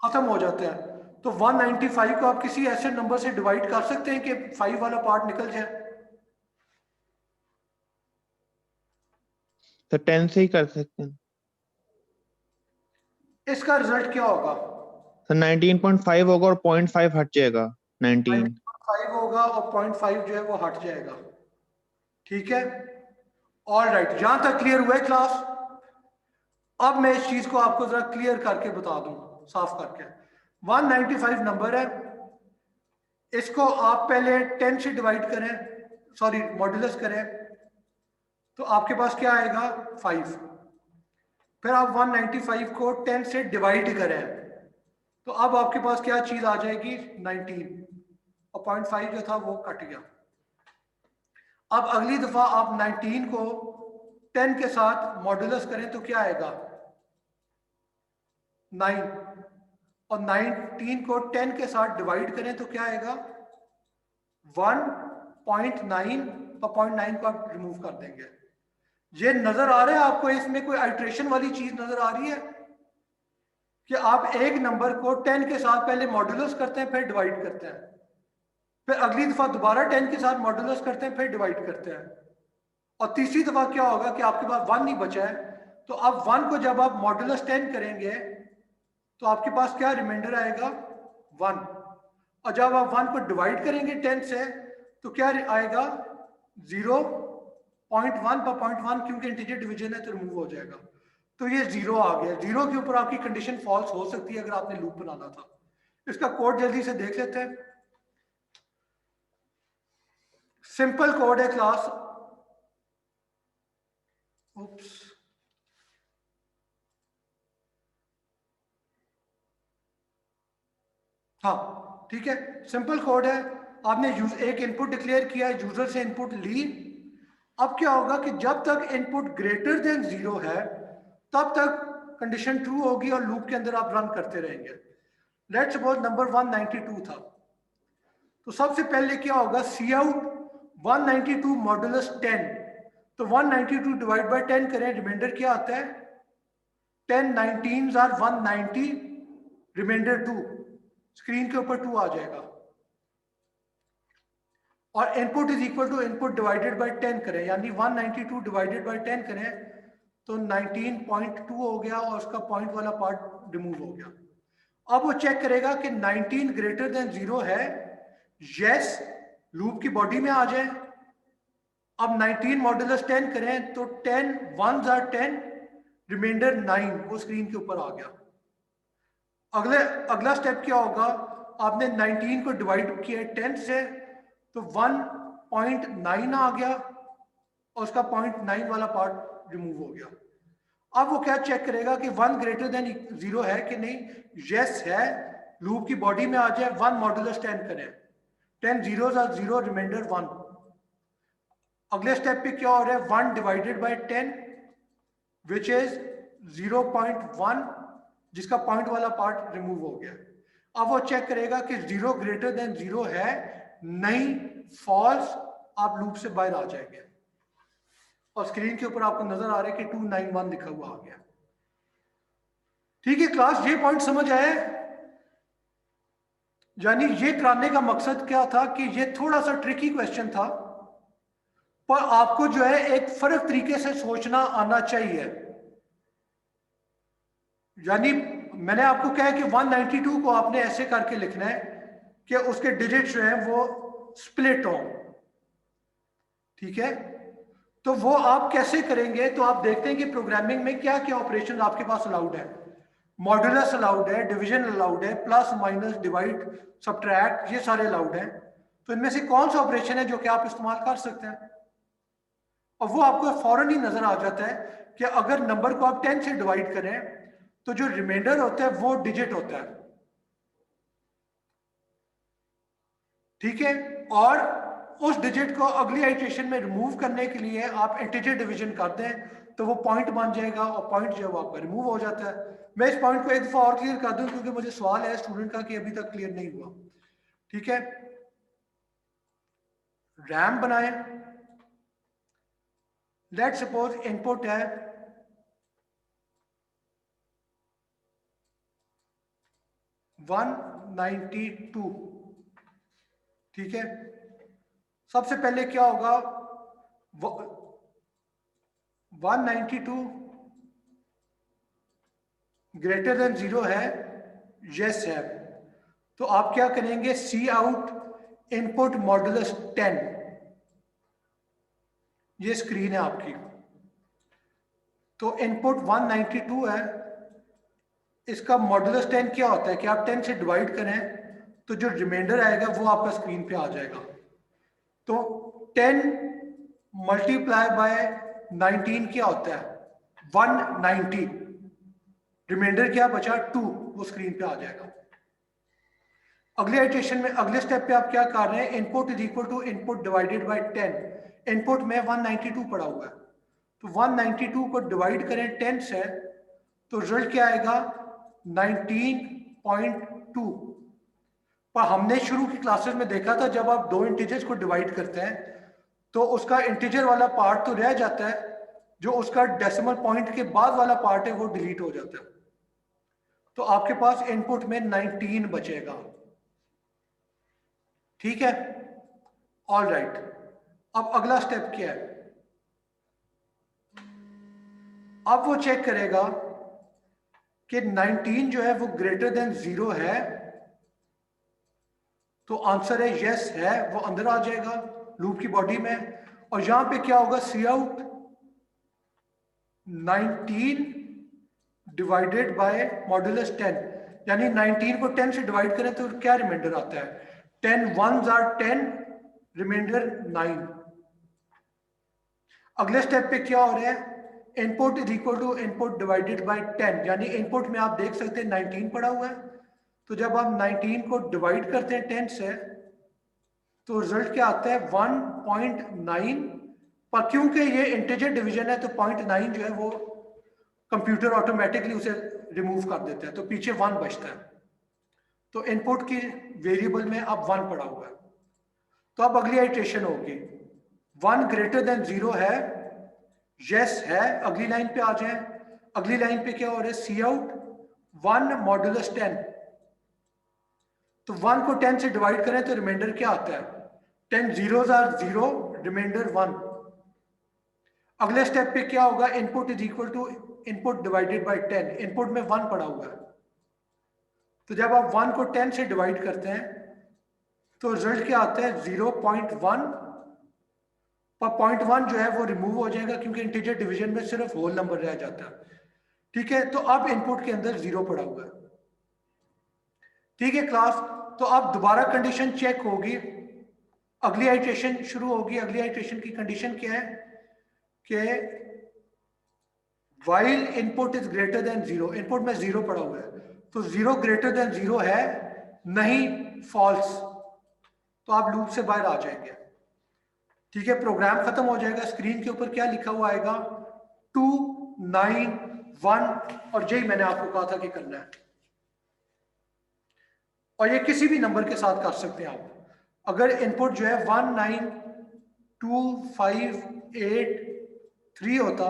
खत्म हो जाता है। तो 195 को आप किसी ऐसे नंबर से डिवाइड कर सकते हैं कि 5 वाला पार्ट निकल जाए। सर 10 से ही कर सकते हैं। इसका रिजल्ट क्या होगा, सर 19.5 होगा और 0.5 हट जाएगा। 19। 5 होगा और 0.5 जो है वो हट जाएगा। ठीक है, ऑल राइट, यहां तक क्लियर हुआ है क्लास। अब मैं इस चीज को आपको जरा क्लियर करके बता दूं, साफ करके। 195 नंबर है, इसको आप पहले 10 से डिवाइड करें, सॉरी मॉड्यूलस करें, तो आपके पास क्या आएगा 5। फिर आप 195 को 10 से डिवाइड करें तो अब आपके पास क्या चीज आ जाएगी 19, और 0.5 जो था वो कट गया। अब अगली दफा आप 19 को 10 के साथ मॉड्यूलस करें तो क्या आएगा 9, और 19 को 10 के साथ डिवाइड करें तो क्या आएगा 1.9, और 0.9 को आप रिमूव कर देंगे। ये नजर आ रहा है आपको, इसमें कोई अल्ट्रेशन वाली चीज नजर आ रही है कि आप एक नंबर को 10 के साथ पहले मॉड्यूलस करते हैं फिर डिवाइड करते हैं, फिर अगली दफा दोबारा 10 के साथ मॉड्यूलस करते हैं फिर डिवाइड करते हैं, और तीसरी दफा क्या होगा कि आपके पास 1 नहीं बचा है। तो अब 1 को जब आप मॉड्यूलस 10 करेंगे तो आपके पास क्या रिमाइंडर आएगा 1, और जब आप 1 को डिवाइड करेंगे 10 से तो क्या आएगा 0.1 पर 0.1, क्योंकि इंटीजर डिवीजन है तो रिमूव हो जाएगा। तो ये 0 आ गया। 0 के ऊपर आपकी कंडीशन फॉल्स हो सकती है अगर आपने लूप बनाना था। इसका कोड जल्दी से देख लेते हैं। सिंपल कोड है क्लास, उप्स, हाँ ठीक है, सिंपल कोड है। आपने एक इनपुट डिक्लेयर किया है, यूजर से इनपुट ली। अब क्या होगा कि जब तक इनपुट ग्रेटर देन 0 है तब तक कंडीशन ट्रू होगी और लूप के अंदर आप रन करते रहेंगे। लेट्स सपोज नंबर 192 था, तो सबसे पहले क्या होगा सी आउट 192 मॉडुलस 10, तो 192 डिवाइड बाय 10 करें, रिमाइंडर क्या आता है 10 19s आर 190, रिमाइंडर 2, स्क्रीन के ऊपर 2 आ जाएगा। और input is equal to input divided by 10 करें, यानी 192 डिवाइडेड बाय 10 करें तो 19.2 हो गया और उसका पॉइंट वाला पार्ट रिमूव हो गया। अब वो चेक करेगा कि 19 ग्रेटर देन 0 है, यस, लूप की बॉडी में आ जाए। अब 19 मॉडुलस 10 करें तो 10 1s आर 10, रिमाइंडर 9, वो स्क्रीन के ऊपर आ गया। अगला स्टेप क्या होगा, आपने 19 को डिवाइड किया 10 से, तो 1.9 आ गया और उसका 0.9 वाला पार्ट रिमूव हो गया। अब वो क्या चेक करेगा कि 1 ग्रेटर देन 0 है कि नहीं, यस है, लूप की बॉडी में आ जाए, 1 मॉडुलस 10 करें, 10 जीरोस आर 0, रिमाइंडर 1। अगले स्टेप पे क्या हो रहा है, 1 डिवाइडेड बाय 10 विच इज 0.1, जिसका पॉइंट वाला पार्ट रिमूव हो गया। अब वो चेक करेगा कि 0 ग्रेटर देन 0 है, नहीं, फॉल्स, आप लूप से बाहर आ जाएंगे। और स्क्रीन के ऊपर आपको नजर आ रहा है कि 291 लिखा हुआ आ गया। ठीक है क्लास, ये पॉइंट समझ आया? यानी ये कराने का मकसद क्या था कि ये थोड़ा सा ट्रिकी क्वेश्चन था, पर आपको जो है एक फर्क तरीके से सोचना आना चाहिए। यानी मैंने आपको कहा कि 192 को आपने ऐसे करके लिखना है कि उसके डिजिट जो है वो स्प्लिट हो। ठीक है, तो वो आप कैसे करेंगे, तो आप देखते हैं कि प्रोग्रामिंग में क्या क्या ऑपरेशन आपके पास अलाउड है। मॉड्यूलस अलाउड है, डिवीजन अलाउड है, प्लस माइनस डिवाइड सब्ट्रैक्ट, ये सारे अलाउड हैं। तो इनमें से कौन सा ऑपरेशन है जो कि आप इस्तेमाल कर सकते हैं, और वो आपको फौरन ही नजर आ जाता है कि अगर नंबर को आप 10 से डिवाइड करें तो जो रिमाइंडर होता है वो डिजिट होता है। ठीक है, और उस डिजिट को अगली आइट्रेशन में रिमूव करने के लिए आप इंटीजर डिवीजन कर दें तो वो पॉइंट बन जाएगा, और पॉइंट जो है वो आपका रिमूव हो जाता है। मैं इस पॉइंट को एक दफा और क्लियर कर दूं क्योंकि मुझे सवाल है स्टूडेंट का कि अभी तक क्लियर नहीं हुआ। ठीक है, रैम बनाए, लेट सपोज इनपुट है 192। ठीक है, सबसे पहले क्या होगा, 192 ग्रेटर देन 0 है, यस है, तो आप क्या करेंगे, सी आउट इनपुट मॉडुलस 10। ये स्क्रीन है आपकी, तो इनपुट 192 है, इसका मॉडुलस 10 क्या होता है कि आप 10 से डिवाइड करें तो जो रिमाइंडर आएगा वो आपका स्क्रीन पे आ जाएगा। तो 10 मल्टीप्लाई बाय 19 क्या होता है, 190, रिमाइंडर क्या बचा 2, वो स्क्रीन पे आ जाएगा। अगले इटरेशन में, अगले स्टेप पे आप क्या कर रहे हैं, input is equal to input divided by 10। Input में 192 पड़ा हुआ है, तो 192 को डिवाइड करें 10 से तो रिजल्ट क्या आएगा, 19.2। पर हमने शुरू की क्लासेस में देखा था जब आप दो इंटीजर्स को डिवाइड करते हैं तो उसका इंटीजर वाला पार्ट तो रह जाता है, जो उसका डेसिमल पॉइंट के बाद वाला पार्ट है वो डिलीट हो जाता है। तो आपके पास इनपुट में 19 बचेगा। ठीक है, ऑल राइट। अब अगला स्टेप क्या है, अब वो चेक करेगा कि 19 जो है वो ग्रेटर देन 0 है, तो आंसर है यस है, वो अंदर आ जाएगा लूप की बॉडी में। और यहां पे क्या होगा, सी आउट 19 डिवाइडेड बाय मॉडुलस 10, यानी 19 को 10 से डिवाइड करें तो क्या रिमाइंडर आता है, 10 1s आर 10, रिमाइंडर 9। अगले स्टेप पे क्या हो रहा है, input is equal to input divided by 10, यानी इनपुट में आप देख सकते हैं 19 पड़ा हुआ है, तो जब आप 19 को डिवाइड करते हैं 10 से तो रिजल्ट क्या आता है, 1.9। पर क्योंकि ये इंटीजर डिवीजन है तो 0.9 जो है वो कंप्यूटर ऑटोमेटिकली उसे रिमूव कर देता है, तो पीछे 1 बचता है। तो इनपुट की वेरिएबल में अब 1 पड़ा हुआ है, तो अब अगली आइट्रेशन होगी, 1 ग्रेटर देन 0 है, यस है, अगली लाइन पे आ जाए। अगली लाइन पे क्या हो रहा है, सी आउट 1 मॉडुलस 10, तो 1 को 10 से डिवाइड करें तो रिमाइंडर क्या आता है, 10 जीरोस आर 0, रिमाइंडर 1। अगले स्टेप पे क्या होगा, input is equal to input divided by 10, input में 1 पड़ा हुआ है, तो जब आप 1 को 10 से डिवाइड करते हैं तो रिजल्ट क्या आता है, 0.1। पर 0.1 जो है वो रिमूव हो जाएगा क्योंकि इंटीजर डिवीजन में सिर्फ होल नंबर रह जाता है। ठीक है, तो अब इनपुट के अंदर 0 पड़ा हुआ है, ठीक है क्लास, तो अब दोबारा कंडीशन चेक होगी, अगली आइट्रेशन शुरू होगी। अगली आइट्रेशन की कंडीशन क्या है कि while input is greater then 0, input में 0 पड़ा हुआ है, तो 0 ग्रेटर देन 0 है नहीं, फॉल्स, तो आप लूप से बाहर आ जाएंगे। ठीक है, प्रोग्राम खत्म हो जाएगा। स्क्रीन के ऊपर क्या लिखा हुआ आएगा, 2 9 1, और यही मैंने आपको कहा था कि करना है। और ये किसी भी नंबर के साथ कर सकते हैं आप। अगर इनपुट जो है 1 9 2 5 8 3 होता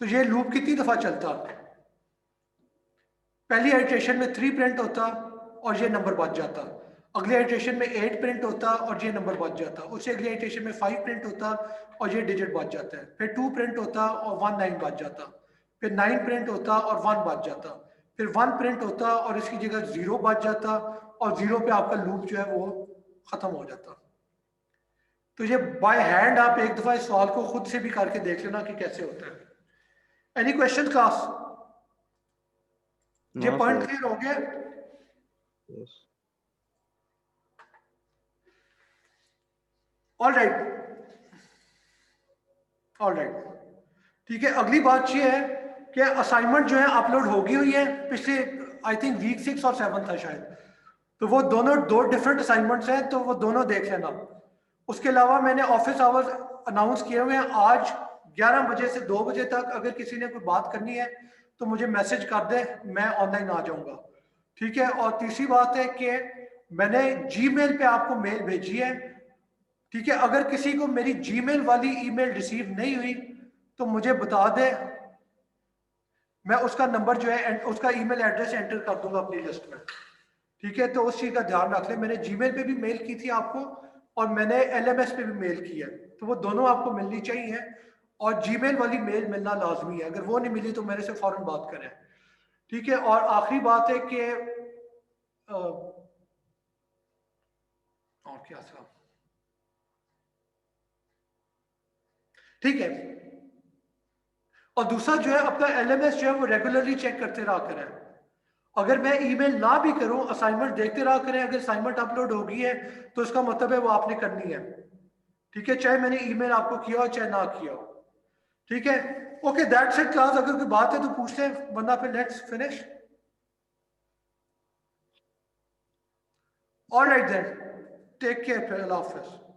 तो ये लूप कितनी दफा चलता, पहली आइट्रेशन में 3 प्रिंट होता और ये नंबर बच जाता, अगली आइट्रेशन में 8 प्रिंट होता और ये नंबर बच जाता, उससे अगली आइट्रेशन में 5 प्रिंट होता और ये डिजिट बच जाता है, फिर 2 प्रिंट होता और 1 9 बच जाता, फिर 9 प्रिंट होता और 1 बच जाता, फिर 1 प्रिंट होता और इसकी जगह 0 बच जाता, और 0 पे आपका लूप जो है वो खत्म हो जाता। तो ये बाय हैंड आप एक दफा इस सवाल को खुद से भी करके देख लेना कि कैसे होता है। Any question class? ये पॉइंट क्लियर हो गया? ऑल राइट, ठीक है। अगली बात ये है कि असाइनमेंट जो है अपलोड होगी हुई है पिछले आई थिंक वीक 6 और 7 था शायद, तो वो दोनों 2 डिफरेंट असाइनमेंट्स हैं, तो वो दोनों देख लेना। उसके अलावा मैंने ऑफिस आवर्स अनाउंस किए हुए हैं, आज 11 बजे से 2 बजे तक अगर किसी ने कोई बात करनी है तो मुझे मैसेज कर दे, मैं ऑनलाइन आ जाऊंगा। ठीक है, और तीसरी बात है कि मैंने जीमेल पे आपको मेल भेजी है। ठीक है, अगर किसी को मेरी जीमेल वाली ईमेल रिसीव नहीं हुई तो मुझे बता दे, मैं उसका नंबर जो है उसका ईमेल एड्रेस एंटर कर दूंगा अपनी लिस्ट में। ठीक है, तो उस चीज का ध्यान रख ले। मैंने जीमेल पे भी मेल की थी आपको और मैंने एलएमएस पे भी मेल की है, तो वो दोनों आपको मिलनी चाहिए, और जीमेल वाली मेल मिलना लाजमी है। अगर वो नहीं मिली तो मेरे से फौरन बात करें। ठीक है, और आखिरी बात है कि और क्या था, ठीक है, और दूसरा जो है अपना एलएमएस जो है वो रेगुलरली चेक करते रहा करें। अगर मैं ईमेल ना भी करूं, असाइनमेंट देखते रहा करें। अगर असाइनमेंट अपलोड होगी है तो इसका मतलब है वो आपने करनी है। ठीक है, चाहे मैंने ईमेल आपको किया हो चाहे ना किया हो। ठीक है, ओके, दैट्स इट क्लास। अगर कोई बात है तो पूछ लें, वरना फिर let's finish. Alright then, take care, फिर अल्लाह हाफिज।